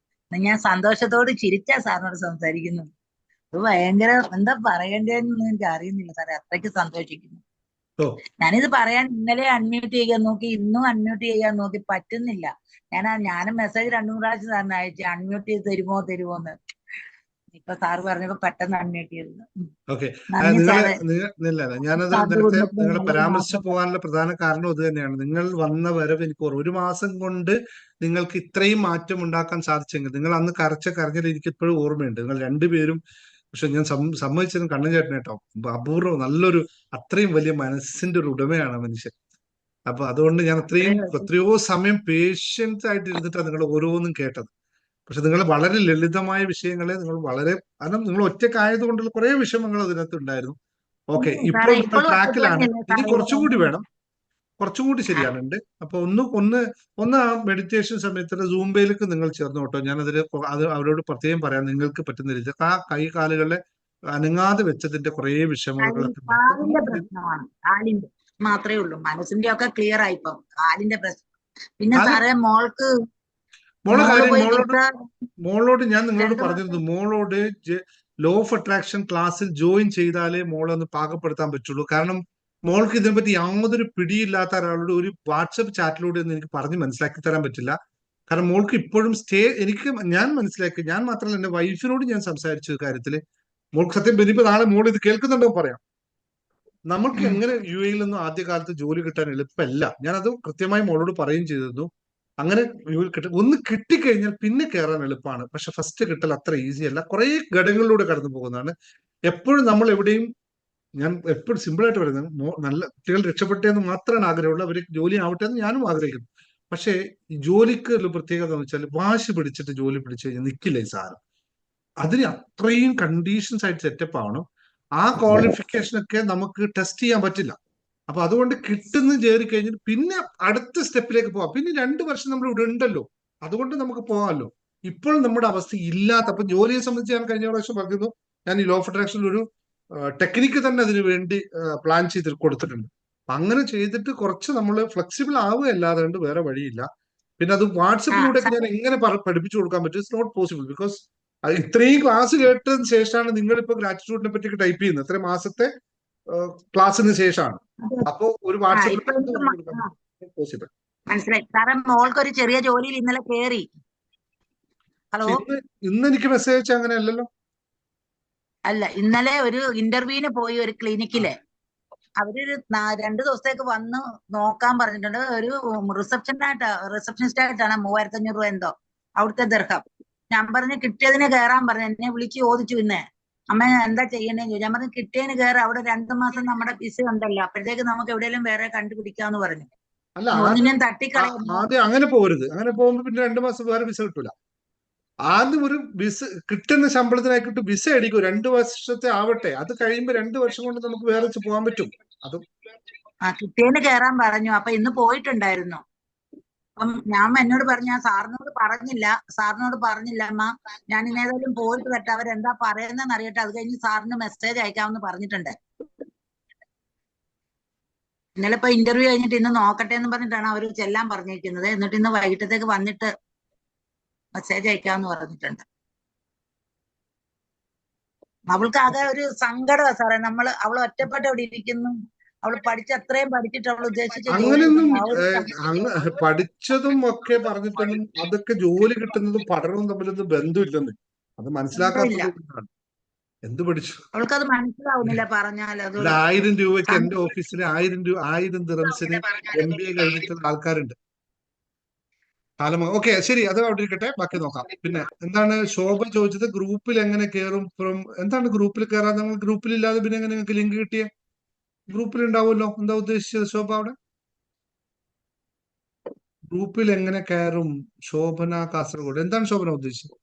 ഞാൻ സന്തോഷത്തോട് ചിരിച്ചാ സാറിനോട് സംസാരിക്കുന്നു. അത് ഭയങ്കര, എന്താ പറയേണ്ടതെന്ന് എനിക്ക് അറിയുന്നില്ല സാറേ, അത്രയ്ക്ക് സന്തോഷിക്കുന്നു. ഞാനിത് പറയാൻ ഇന്നലെ അൺമ്യൂട്ട് ചെയ്യാൻ നോക്കി, ഇന്നും അൺമ്യൂട്ട് ചെയ്യാൻ നോക്കി, പറ്റുന്നില്ല. ഞാനും മെസ്സേജ് 2-3 പ്രാവശ്യം സാറിന് അയച്ചു, അൺമ്യൂട്ട് ചെയ്ത് തരുമോന്ന്. ഇപ്പൊ സാറ് പറഞ്ഞപ്പോ പെട്ടെന്ന് അൺമ്യൂട്ട് ചെയ്തത്. ഞാനത് നേരത്തെ നിങ്ങളെ പരാമർശിച്ചു പോകാനുള്ള പ്രധാന കാരണം ഇത് തന്നെയാണ്. നിങ്ങൾ വന്ന വരവ് എനിക്ക് 1 മാസം കൊണ്ട് നിങ്ങൾക്ക് ഇത്രയും മാറ്റം ഉണ്ടാക്കാൻ സാധിച്ചെങ്കിൽ, നിങ്ങൾ അന്ന് കരഞ്ഞത് എനിക്ക് ഇപ്പോഴും ഓർമ്മയുണ്ട്. നിങ്ങൾ രണ്ടുപേരും, പക്ഷെ ഞാൻ സമ്മതിച്ചതും കണ്ണൻ ചേട്ടൻ കേട്ടോ, അപൂർവം നല്ലൊരു, അത്രയും വലിയ മനസ്സിന്റെ ഒരു ഉടമയാണ് മനുഷ്യൻ. അപ്പൊ അതുകൊണ്ട് ഞാൻ എത്രയോ സമയം പേഷ്യൻസ് ആയിട്ട് ഇരുന്നിട്ടാണ് നിങ്ങൾ ഓരോന്നും കേട്ടത്. പക്ഷെ നിങ്ങൾ വളരെ ലളിതമായ വിഷയങ്ങളെ നിങ്ങൾ വളരെ, കാരണം നിങ്ങൾ ഒറ്റക്കായത് കൊണ്ടുള്ള കുറെ വിഷമങ്ങൾ അതിനകത്ത് ഉണ്ടായിരുന്നു. ഓക്കെ, ഇപ്പോൾ നിങ്ങൾ ട്രാക്കിലാണ്. ഇനി കുറച്ചുകൂടി വേണം, കുറച്ചും കൂടി ശരിയാണുണ്ട്. അപ്പൊ ഒന്ന് ആ മെഡിറ്റേഷൻ സമയത്ത് സൂംബയിലേക്ക് നിങ്ങൾ ചേർന്നു കേട്ടോ. അത് അവരോട് പ്രത്യേകം പറയാം, നിങ്ങൾക്ക് പറ്റുന്ന രീതി ആ കൈ കാലുകളെ അനങ്ങാതെ വെച്ചതിന്റെ കുറെ വിഷമങ്ങളൊക്കെ മാത്രമേ ഉള്ളൂ. മനസ്സിന്റെ ഒക്കെ ക്ലിയർ ആയിപ്പോ കാലിന്റെ പ്രശ്നം. പിന്നെ സാറേ മോളോട് ഞാൻ നിങ്ങളോട് പറഞ്ഞിരുന്നു, മോളോട് ലോ ഓഫ് അട്രാക്ഷൻ ക്ലാസ്സിൽ ജോയിൻ ചെയ്താലേ മോളൊന്ന് പാകപ്പെടുത്താൻ പറ്റുള്ളൂ. കാരണം മോൾക്ക് ഇതിനെപ്പറ്റി യാതൊരു പിടിയില്ലാത്ത ഒരാളോട് ഒരു വാട്സപ്പ് ചാറ്റിലൂടെ ഒന്നും എനിക്ക് പറഞ്ഞ് മനസ്സിലാക്കി തരാൻ പറ്റില്ല. കാരണം മോൾക്ക് ഇപ്പോഴും ഞാൻ മനസ്സിലാക്കി, ഞാൻ മാത്രമല്ല എന്റെ വൈഫിനോട് ഞാൻ സംസാരിച്ച കാര്യത്തില് മോൾക്ക് സത്യം ഇനിയിപ്പോ നാളെ മോൾ ഇത് കേൾക്കുന്നുണ്ടോ പറയാം. നമുക്ക് എങ്ങനെ UAE-യിൽ നിന്നും ആദ്യകാലത്ത് ജോലി കിട്ടാൻ എളുപ്പമല്ല. ഞാനത് കൃത്യമായി മോളോട് പറയുകയും ചെയ്തിരുന്നു. അങ്ങനെ ഒന്ന് കിട്ടിക്കഴിഞ്ഞാൽ പിന്നെ കയറാൻ എളുപ്പമാണ്. പക്ഷെ ഫസ്റ്റ് കിട്ടൽ അത്ര ഈസി അല്ല, കുറെ ഘടകങ്ങളിലൂടെ കടന്നു പോകുന്നതാണ്. എപ്പോഴും നമ്മൾ എവിടെയും, ഞാൻ എപ്പോഴും സിമ്പിൾ ആയിട്ട് പറയുന്നത്, നല്ല കുട്ടികൾ രക്ഷപ്പെട്ടെന്ന് മാത്രമാണ് ആഗ്രഹമുള്ളൂ. അവർ ജോലി ആവട്ടെ എന്ന് ഞാനും ആഗ്രഹിക്കുന്നു. പക്ഷേ ഈ ജോലിക്ക് ഒരു പ്രത്യേകത എന്ന് വെച്ചാൽ, വാശി പിടിച്ചിട്ട് ജോലി പിടിച്ചു കഴിഞ്ഞാൽ നിൽക്കില്ല ഈ സാധനം. അതിന് അത്രയും കണ്ടീഷൻസ് ആയിട്ട് സെറ്റപ്പ് ആവണം. ആ ക്വാളിഫിക്കേഷൻ ഒക്കെ നമുക്ക് ടെസ്റ്റ് ചെയ്യാൻ പറ്റില്ല. അപ്പൊ അതുകൊണ്ട് കിട്ടുന്ന കയറി കഴിഞ്ഞിട്ട് പിന്നെ അടുത്ത സ്റ്റെപ്പിലേക്ക് പോവാം. പിന്നെ 2 വർഷം നമ്മൾ ഇവിടെ ഉണ്ടല്ലോ, അതുകൊണ്ട് നമുക്ക് പോകാമല്ലോ. ഇപ്പോൾ നമ്മുടെ അവസ്ഥ ഇല്ലാത്ത, അപ്പൊ ജോലിയെ സംബന്ധിച്ച് ഞാൻ കഴിഞ്ഞ പ്രാവശ്യം പറഞ്ഞിരുന്നു, ഞാൻ ഈ ലോ ഓഫ് അട്രാക്ഷനിൽ ഒരു ടെക്നിക്ക് തന്നെ അതിന് വേണ്ടി പ്ലാൻ ചെയ്ത് കൊടുത്തിട്ടുണ്ട്. അങ്ങനെ ചെയ്തിട്ട് കുറച്ച് നമ്മൾ ഫ്ലെക്സിബിൾ ആവുകയല്ലാതെ കൊണ്ട് വേറെ വഴിയില്ല. പിന്നെ അത് വാട്സപ്പിലൂടെ ഞാൻ എങ്ങനെ പഠിപ്പിച്ചു കൊടുക്കാൻ പറ്റും? It's not possible. ബിക്കോസ് ഇത്രയും ക്ലാസ് കേട്ടതിന് ശേഷമാണ് നിങ്ങളിപ്പോ ഗ്രാറ്റിറ്റ്യൂഡിനെ പറ്റി ടൈപ്പ് ചെയ്യുന്നത്. ഇത്രയും മാസത്തെ ക്ലാസ്സിന് ശേഷമാണ്. അപ്പോ ഒരു വാട്സപ്പിൽ മനസ്സിലായി സാറേ. മോൾക്കൊരു ചെറിയ ജോലിയിൽ ഇന്നലെ കയറി. ഹലോ, ഇന്ന് എനിക്ക് മെസ്സേജ് അയച്ചാൽ അങ്ങനെ അല്ലല്ലോ. അല്ല, ഇന്നലെ ഒരു ഇന്റർവ്യൂവിന് പോയി ഒരു ആ, ക്ലിനിക്കില്. അവരൊരു 2 ദിവസത്തേക്ക് വന്ന് നോക്കാൻ പറഞ്ഞിട്ടുണ്ട്. ഒരു റിസപ്ഷനിസ്റ്റ് ആയിട്ടാണ് 3500 രൂപ എന്തോ അവിടുത്തെ ദർഹം. ഞാൻ പറഞ്ഞു കിട്ടിയതിന് കയറാൻ പറഞ്ഞു. എന്നെ വിളിച്ച് ചോദിച്ചു ഇന്ന്, അമ്മ എന്താ ചെയ്യണ്ടേന്ന് ചോദിച്ചു. ഞാൻ പറഞ്ഞു കിട്ടിയതിന് കയറാം, അവിടെ 2 മാസം നമ്മുടെ വിസ ഉണ്ടല്ലോ, അപ്പോഴത്തേക്ക് നമുക്ക് എവിടെയെങ്കിലും വേറെ കണ്ടുപിടിക്കാന്ന് പറഞ്ഞു. അല്ല ഒന്നിനും തട്ടിക്കളയുന്നു. ആദ്യം അങ്ങനെ പോകരുത്. അങ്ങനെ പോകുമ്പോ പിന്നെ 2 മാസം വേറെ വിസ കിട്ടൂല. ആദ്യം ഒരു വിസ കിട്ടുന്ന ശമ്പളത്തിനായിക്കിട്ട് വിസ അടിക്കും. 2 വർഷത്തെ ആവട്ടെ, അത് കഴിയുമ്പോ 2 വർഷം കൊണ്ട് നമുക്ക് വേറെ പോകാൻ പറ്റും. അത് കിട്ടിയതിന് കയറാൻ പറഞ്ഞു. അപ്പൊ ഇന്ന് പോയിട്ടുണ്ടായിരുന്നു. അപ്പം ഞാൻ എന്നോട് പറഞ്ഞു, ഞാൻ സാറിനോട് പറഞ്ഞില്ല അമ്മ, ഞാൻ ഇന്നേതായാലും പോയിട്ട് വരട്ടെ, അവരെന്താ പറയുന്നതെന്ന് അറിയട്ടെ, അത് കഴിഞ്ഞ് സാറിന് മെസ്സേജ് അയക്കാമെന്ന് പറഞ്ഞിട്ടുണ്ട്. ഇന്നലെ ഇപ്പൊ ഇന്റർവ്യൂ കഴിഞ്ഞിട്ട് ഇന്ന് നോക്കട്ടെ എന്ന് പറഞ്ഞിട്ടാണ് അവർ ചെല്ലാൻ പറഞ്ഞിരിക്കുന്നത്. എന്നിട്ട് ഇന്ന് വൈകിട്ടത്തേക്ക് വന്നിട്ട് മെസ്സേജ് അയക്കാമെന്ന് പറഞ്ഞിട്ടുണ്ട്. അവൾക്ക് ആകെ ഒരു സങ്കടമാണ് സാറേ. അവൾ ഒറ്റപ്പെട്ട് അവിടെ ഇരിക്കുന്നു. അവൾ അത്രയും പഠിച്ചിട്ട് അവൾ ഉദ്ദേശിച്ച ജോലി അങ്ങനെയൊന്നും കിട്ടുന്നു. ആ ഒരു പഠിച്ചതും ഒക്കെ പറഞ്ഞിട്ടൊന്നും അതൊക്കെ ജോലി കിട്ടുന്നതും പഠനവും തമ്മിലൊന്നും ബന്ധമില്ലെന്ന് അത് ബന്ധമില്ല. മനസ്സിലാക്കാത്തത്. എന്ത് പഠിച്ചു? അവൾക്കത് മനസ്സിലാവുന്നില്ല പറഞ്ഞാൽ. അത് അല്ല, 1000 രൂപയ്ക്ക് എന്റെ ഓഫീസിൽ 1000 ദിറംസിന് MBA കഴിഞ്ഞിട്ടുള്ള ആൾക്കാരുണ്ട്. ഓക്കെ, ശരി, അത് അവിടെ ഇരിക്കട്ടെ, ബാക്കി നോക്കാം. പിന്നെ എന്താണ് ശോഭ ചോദിച്ചത്? ഗ്രൂപ്പിൽ എങ്ങനെ കയറും? എന്താണ് ഗ്രൂപ്പിൽ കയറാൻ? നിങ്ങൾ ഗ്രൂപ്പിൽ ഇല്ലാതെ പിന്നെ എങ്ങനെ നിങ്ങൾക്ക് ലിങ്ക് കിട്ടിയ? ഗ്രൂപ്പിൽ ഉണ്ടാവുമല്ലോ. എന്താ ഉദ്ദേശിച്ചത് ശോഭ അവിടെ? ഗ്രൂപ്പിൽ എങ്ങനെ കയറും? ശോഭന കാസർഗോഡ്, എന്താണ് ശോഭന ഉദ്ദേശിച്ചത്?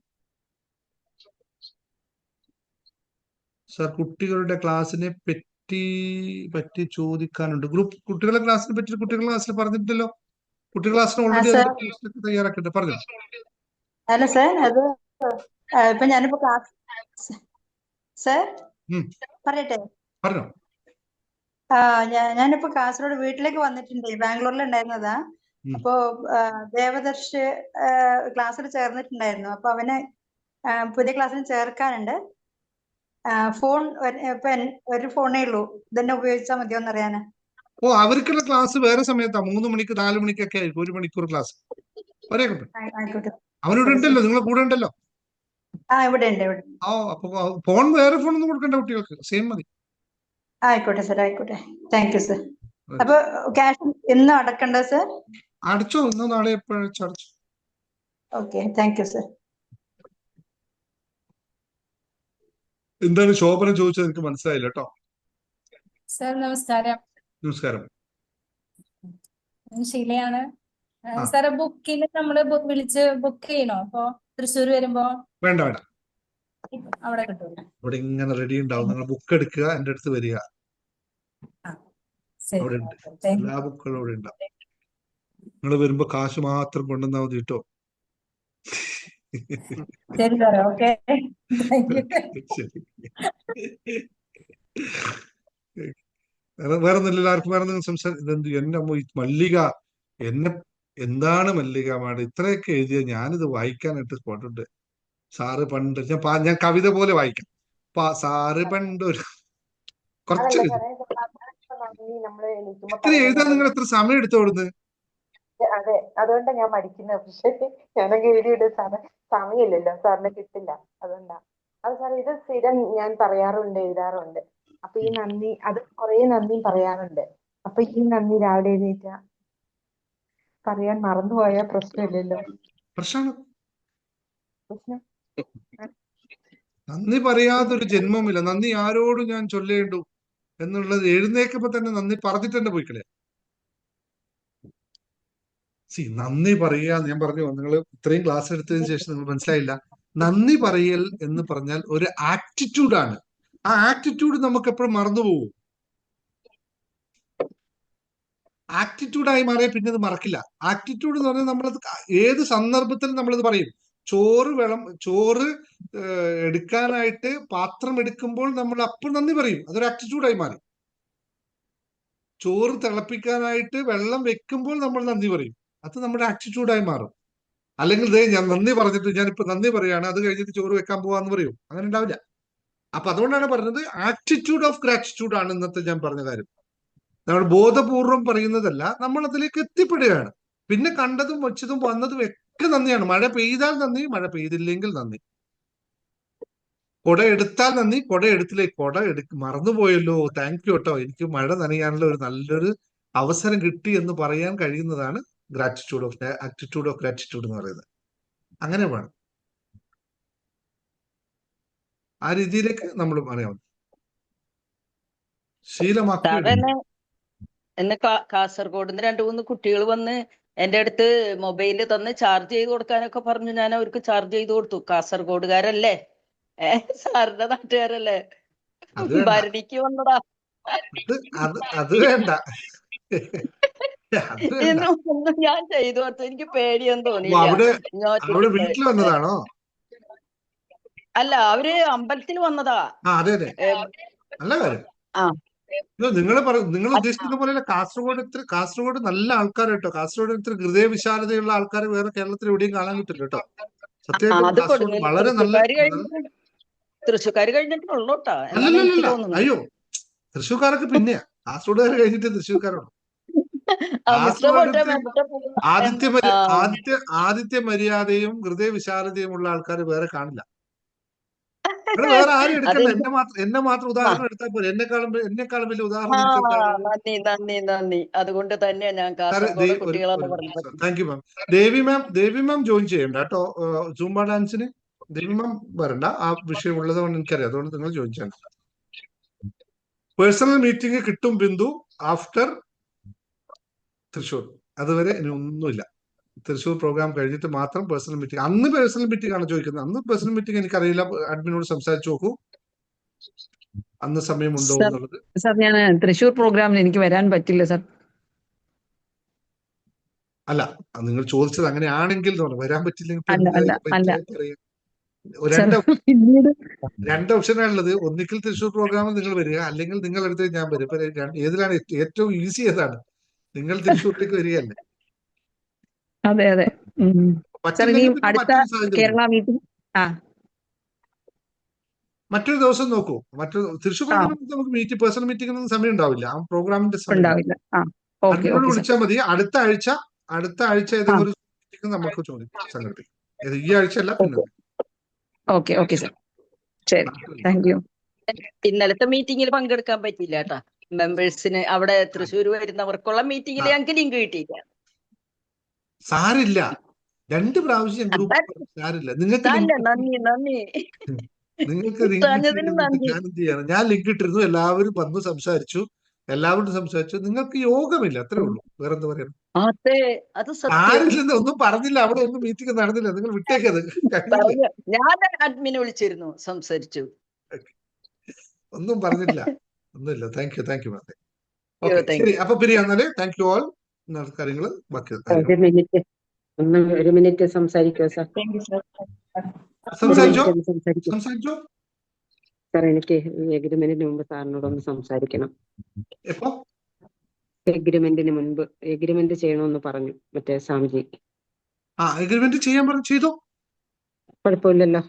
സാർ, കുട്ടികളുടെ ക്ലാസ്സിനെ പറ്റി ചോദിക്കാനുണ്ട്. കുട്ടികളുടെ ക്ലാസ്സിനെ പറ്റി കുട്ടികളുടെ ക്ലാസ്സിൽ പറഞ്ഞിട്ടില്ലല്ലോ. കുട്ടികളുടെ ക്ലാസ്സിന് ഓൾറെഡി സാർ, തയ്യാറാക്കിയിട്ട് പറഞ്ഞു. അല്ല സാർ, അത് ഇപ്പൊ ഞാനിപ്പോ ക്ലാസ് സാർ പറയട്ടെ. പറഞ്ഞോ. ഞാനിപ്പോ കാസർഗോഡ് വീട്ടിലേക്ക് വന്നിട്ടുണ്ട്. ബാംഗ്ലൂരിൽ ഉണ്ടായിരുന്നതാ. അപ്പോ ദേവദർശ് ക്ലാസ്സിൽ ചേർന്നിട്ടുണ്ടായിരുന്നു. അപ്പൊ അവനെ പുതിയ ക്ലാസ്സിൽ ചേർക്കാനുണ്ട്. ഫോൺ ഇപ്പൊ ഒരു ഫോണേ ഉള്ളൂ. ഇതന്നെ ഉപയോഗിച്ചാൽ മതിയോന്ന് അറിയാന്. ഓ, അവർക്കുള്ള ക്ലാസ് വേറെ സമയത്താ. 3 മണിക്ക് 4 മണിക്കൊക്കെ ആയിരിക്കും 1 മണിക്കൂർ ക്ലാസ്. ആയിക്കോട്ടെ. അവനിവിടെ ഉണ്ടല്ലോ, നിങ്ങളെ കൂടെ ഉണ്ടല്ലോ. ഇവിടെ ഉണ്ട്. അപ്പൊ ഫോൺ വേറെ ഫോണൊന്നും കൊടുക്കണ്ട കുട്ടികൾക്ക്, സെയിം മതി. ആയിക്കോട്ടെ സാർ, ആയിക്കോട്ടെ. Thank you sir. അപ്പൊ ക്യാഷ് എന്ന് അടക്കണ്ട സാർ? അടച്ചോ, ഇന്നോ നാളെ എപ്പോഴടച്ചു. Okay, thank you sir. എന്താണ് ശോഭന ചോദിച്ചത്? എനിക്ക് മനസ്സിലായില്ല കേട്ടോ. സാർ നമസ്കാരം. നമസ്കാരം. ശീലയാണ് സാറെ. ബുക്കിന് നമ്മള് വിളിച്ച് ബുക്ക് ചെയ്യണോ? അപ്പൊ തൃശ്ശൂർ വരുമ്പോ വേണ്ട, അവിടെ കിട്ടൂല. ഇവിടെ ഇങ്ങനെ റെഡി ഉണ്ടാവും. നിങ്ങൾ ബുക്ക് എടുക്കുക, എന്റെ അടുത്ത് വരിക. അവിടെ ഉണ്ട്, എല്ലാ ബുക്കുകളും അവിടെ ഉണ്ടാവും. നിങ്ങൾ വരുമ്പോ കാശ് മാത്രം കൊണ്ടുവന്നാൽ മതി കേട്ടോ. ശരി സാറേ, ഓക്കെ. ശരി. വേറെ ഒന്നുമില്ല. ആർക്കും വേറെ എന്തെങ്കിലും സംസാരിക്കും? എന്റെ അമ്മ, മല്ലിക എന്താണ് മല്ലിക മാഡം ഇത്രയൊക്കെ എഴുതിയ? ഞാനിത് വായിക്കാനായിട്ട് പോയിട്ടുണ്ട്. സാറ് പണ്ട് ഞാൻ കവിത പോലെ വായിക്കാം. സാറ് പണ്ട് കുറച്ച് എഴുതാൻ നിങ്ങൾ എത്ര സമയം എടുത്തോടുന്നത്? അതെ, അതുകൊണ്ടാണ് ഞാൻ മടിക്കുന്നത്. പക്ഷെ ഞാനൊക്കെ എഴുതിയിട്ട് സമയമില്ലല്ലോ, സാറിന് കിട്ടില്ല. അതുകൊണ്ടാ. അത് സാർ, ഇത് സ്ഥിരം ഞാൻ പറയാറുണ്ട്, എഴുതാറുണ്ട്. അപ്പൊ ഈ നന്ദി, അത് കുറെ നന്ദി പറയാറുണ്ട്. അപ്പൊ ഈ നന്ദി രാവിലെ എഴുന്നേറ്റ പറയാൻ മറന്നുപോയ പ്രശ്നമില്ലല്ലോ. പ്രശ്നം നന്ദി പറയാതൊരു ജന്മമില്ല. നന്ദി ആരോടും ഞാൻ ചൊല്ലേണ്ടു എന്നുള്ളത് എഴുന്നേക്കുമ്പോ തന്നെ നന്ദി പറഞ്ഞിട്ട് തന്നെ പോയിക്കളെ. നന്ദി പറയുക, ഞാൻ പറഞ്ഞു, നിങ്ങൾ ഇത്രയും ക്ലാസ് എടുത്തതിന് ശേഷം നിങ്ങൾ മനസ്സിലായില്ല. നന്ദി പറയൽ എന്ന് പറഞ്ഞാൽ ഒരു ആറ്റിറ്റ്യൂഡാണ്. ആ ആറ്റിറ്റ്യൂഡ് നമുക്ക് എപ്പോഴും മറന്നുപോകും. ആറ്റിറ്റ്യൂഡായി മാറിയാൽ പിന്നെ അത് മറക്കില്ല. ആറ്റിറ്റ്യൂഡ് എന്ന് പറഞ്ഞാൽ നമ്മളത് ഏത് സന്ദർഭത്തിലും നമ്മളത് പറയും. ചോറ് എടുക്കാനായിട്ട് പാത്രം എടുക്കുമ്പോൾ നമ്മൾ അപ്പോൾ നന്ദി പറയും. അതൊരു ആറ്റിറ്റ്യൂഡായി മാറി. ചോറ് തിളപ്പിക്കാനായിട്ട് വെള്ളം വെക്കുമ്പോൾ നമ്മൾ നന്ദി പറയും. അത് നമ്മുടെ ആറ്റിറ്റ്യൂഡായി മാറും. അല്ലെങ്കിൽ ഞാൻ നന്ദി പറഞ്ഞിട്ട് ഞാനിപ്പോ നന്ദി പറയാണ്, അത് കഴിഞ്ഞിട്ട് ചോറ് വെക്കാൻ പോവാന്ന് പറയും. അങ്ങനെ ഉണ്ടാവില്ല. അപ്പൊ അതുകൊണ്ടാണ് പറഞ്ഞത് ആറ്റിറ്റ്യൂഡ് ഓഫ് ഗ്രാറ്റിറ്റ്യൂഡ് ആണ് ഇന്നത്തെ ഞാൻ പറഞ്ഞ കാര്യം. നമ്മൾ ബോധപൂർവം പറയുന്നതല്ല, നമ്മൾ അതിലേക്ക് എത്തിപ്പെടുകയാണ്. പിന്നെ കണ്ടതും വെച്ചതും വന്നതും ഒക്കെ നന്ദിയാണ്. മഴ പെയ്താൽ നന്ദി, മഴ പെയ്തില്ലെങ്കിൽ നന്ദി. കുട എടുത്താൽ നന്ദി, കുട എടുത്തില്ലേ, മറന്നുപോയല്ലോ, താങ്ക് യു കേട്ടോ, എനിക്ക് മഴ നനയാനുള്ള ഒരു നല്ലൊരു അവസരം കിട്ടി എന്ന് പറയാൻ കഴിയുന്നതാണ് ആറ്റിറ്റ്യൂഡ് ഓഫ് ഗ്രാറ്റിറ്റ്യൂഡ് എന്ന് പറയുന്നത്. അങ്ങനെ വേണം, ആ രീതിയിലേക്ക് നമ്മൾ പറയാം, ശീലമാക്കുക. സാറ് എന്നെ കാസർഗോഡ് നിന്ന് 2-3 കുട്ടികൾ വന്ന് എന്റെ അടുത്ത് മൊബൈല് തന്ന് ചാർജ് ചെയ്ത് കൊടുക്കാനൊക്കെ പറഞ്ഞു. ഞാൻ അവർക്ക് ചാർജ് ചെയ്ത് കൊടുത്തു. കാസർഗോഡുകാരല്ലേ, സാറിന്റെ നാട്ടുകാരല്ലേ, ഭരണിക്ക് വന്നതാ. അത് വേണ്ട, ഒന്നും ഞാൻ ചെയ്തു കൊടുത്തു. എനിക്ക് പേടിയൊന്നും തോന്നിയില്ല. അവിടെ വീട്ടിൽ വന്നതാണോ? അല്ല, അവര് അമ്പലത്തിൽ വന്നതാ. അതെ അതെ, നല്ല കാര്യം. നിങ്ങൾ ഉദ്ദേശിക്കുന്ന പോലെ കാസർഗോഡ് നല്ല ആൾക്കാർ കേട്ടോ. കാസർഗോഡ് ഇത്ര ഹൃദയ വിശാലതയുള്ള ആൾക്കാർ വേറെ കേരളത്തിൽ എവിടെയും കാണാൻ കിട്ടില്ല കേട്ടോ. സത്യമായിട്ടും വളരെ നല്ല. തൃശ്ശൂർക്കാര് കഴിഞ്ഞിട്ടുള്ളൂട്ടാ. അല്ലല്ല, അയ്യോ, തൃശ്ശൂർക്കാരൊക്കെ പിന്നെയാ, കാസർഗോഡുകാർ കഴിഞ്ഞിട്ട് തൃശ്ശൂർക്കാരുള്ളൂ. ആദിത്യ മര്യാദയും ഹൃദയ വിശാലതയുമുള്ള ആൾക്കാർ വേറെ കാണില്ല. വേറെ ആരും എടുക്കണ്ട, എന്നെ മാത്രം ഉദാഹരണം എടുത്താൽ പോലെ. എന്നെക്കാളും വലിയ ഉദാഹരണം. നന്ദി. അതുകൊണ്ട് തന്നെ ഞാൻ thank you ma'am. Devi ma'am join ചെയ്യണ്ട കേട്ടോ സൂംബ ഡാൻസിന്. ദേവി മാം വരണ്ട, ആ വിഷയം ഉള്ളതുകൊണ്ട് എനിക്കറിയാം, അതുകൊണ്ട് നിങ്ങൾ ജോയിൻ ചെയ്യണ്ട. പേഴ്സണൽ മീറ്റിംഗ് കിട്ടും ബിന്ദു ആഫ്റ്റർ തൃശ്ശൂർ. അതുവരെ ഇനി ഒന്നുമില്ല. തൃശ്ശൂർ പ്രോഗ്രാം കഴിഞ്ഞിട്ട് മാത്രം പേഴ്സണൽ മീറ്റിംഗ്. അന്ന് പേഴ്സണൽ മീറ്റിംഗ് ആണ് ചോദിക്കുന്നത്. അന്ന് പേഴ്സണൽ മീറ്റിംഗ് എനിക്കറിയില്ല, അഡ്മിനോട് സംസാരിച്ചു നോക്കൂ, അന്ന് സമയമുണ്ടോ എന്നുള്ളത്. സാർ, ഞാൻ തൃശ്ശൂർ പ്രോഗ്രാമിന് എനിക്ക് വരാൻ പറ്റില്ല സാർ. അല്ല, നിങ്ങൾ ചോദിച്ചത് അങ്ങനെയാണെങ്കിൽ വരാൻ പറ്റില്ലെങ്കിൽ രണ്ട് ഓപ്ഷനാണുള്ളത്. ഒന്നിക്കൽ തൃശ്ശൂർ പ്രോഗ്രാമിൽ നിങ്ങൾ വരിക, അല്ലെങ്കിൽ നിങ്ങൾ അടുത്ത് ഞാൻ വരും. ഏതിലാണ് ഏറ്റവും ഈസി? ഏതാണ്? നിങ്ങൾ തൃശ്ശൂരിലേക്ക് വരികയല്ലേ? അതെ അതെ. അടുത്ത കേരള മീറ്റിംഗ് മറ്റൊരു ദിവസം നോക്കൂ. തൃശ്ശൂർ നമുക്ക് പേഴ്സണൽ മീറ്റിംഗ് ഒന്നും സമയം ഉണ്ടാവില്ല, ആ പ്രോഗ്രാമിന്റെ സമയം വിളിച്ചാൽ മതി. അടുത്ത ആഴ്ച ഏതെങ്കിലും ഒരു മീറ്റിംഗ് നമുക്ക് സംഘടിപ്പിക്കും. ഈ ആഴ്ച അല്ല, പിന്നെ. ഓക്കെ സാർ, ശരി, താങ്ക് യു. ഇന്നലത്തെ മീറ്റിംഗിൽ പങ്കെടുക്കാൻ പറ്റില്ല കേട്ടാ. മെമ്പേഴ്സിന് അവിടെ തൃശ്ശൂർ വരുന്നവർക്കുള്ള മീറ്റിംഗിൽ ഞങ്ങൾക്ക് ലിങ്ക് കിട്ടിയില്ല. സാരില്ല, 2 പ്രാവശ്യം സാരില്ല. നിങ്ങൾക്ക് ഞാൻ ലിങ്ക് ഇട്ടിരുന്നു, എല്ലാവരും വന്നു സംസാരിച്ചു, എല്ലാവരും സംസാരിച്ചു. നിങ്ങൾക്ക് യോഗമില്ല, അത്രേ ഉള്ളൂ, വേറെന്താ പറയാ. ആരില്ലെന്ന് ഒന്നും പറഞ്ഞില്ല, അവിടെ ഒന്നും മീറ്റിംഗ് നടന്നില്ല. നിങ്ങൾ വിട്ടേക്കത്. ഞാൻ അഡ്മിനെ വിളിച്ചിരുന്നു, സംസാരിച്ചു, ഒന്നും പറഞ്ഞില്ല, ഒന്നുമില്ല. Thank you ma'am. ശരി, അപ്പൊ പിരിയാന്നാല് താങ്ക് യു ഓൾ. കാര്യങ്ങള് ബാക്കി ഒരു മിനിറ്റ് സംസാരിക്കോ സാർ? സംസാരിച്ചോ സാർ. എനിക്ക് എഗ്രിമെന്റിന് മുമ്പ് സാറിനോടൊന്ന് സംസാരിക്കണം. എപ്പോ? എഗ്രിമെന്റിന് മുൻപ്. എഗ്രിമെന്റ് ചെയ്യണമെന്ന് പറഞ്ഞു മറ്റേ സ്വാമിജി. എഗ്രിമെന്റ് ചെയ്യാൻ പറഞ്ഞു. ചെയ്തോ? കുഴപ്പമില്ലല്ലോ.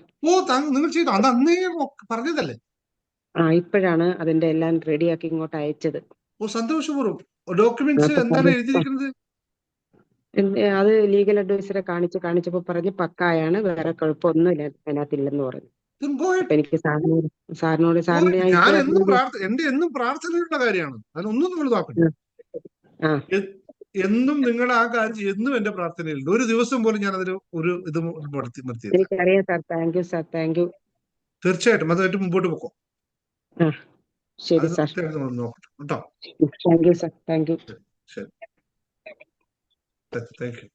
നിങ്ങൾ ചെയ്തോ? അത് അന്നേ പറഞ്ഞതല്ലേ. ഇപ്പോഴാണ് അതിന്റെ എല്ലാം റെഡിയാക്കി ഇങ്ങോട്ട് അയച്ചത്. സന്തോഷപൂർവ്വം. ഡോക്യുമെന്റ്സ് എന്താണ് എഴുതിയിരിക്കുന്നത്? അത് ലീഗൽ അഡ്വൈസറെ കാണിച്ചപ്പോ പറഞ്ഞ് പക്കായാണ്, വേറെ കുഴപ്പമൊന്നുമില്ല അതിനകത്തില്ലെന്ന് പറഞ്ഞു. എനിക്ക് സാറിനോട് എന്റെ എന്നും പ്രാർത്ഥനയുള്ള കാര്യമാണ്, അതിനൊന്നും നിങ്ങൾ നോക്കണ്ട. എന്നും നിങ്ങൾ ആ കാര്യം എന്നും എന്റെ പ്രാർത്ഥനയിലുണ്ട്. ഒരു ദിവസം പോലും ഞാൻ അതിന് ഒരു ഇത് നിർത്തിയത്. എനിക്കറിയാം sir. Thank you sir, thank you. തീർച്ചയായിട്ടും അതുമായിട്ട് മുമ്പോട്ട് പോക്കോ. ശരി സാർ, നോക്കട്ടെ കേട്ടോ. Thank you sir, thank you. ശരി, താങ്ക് യു.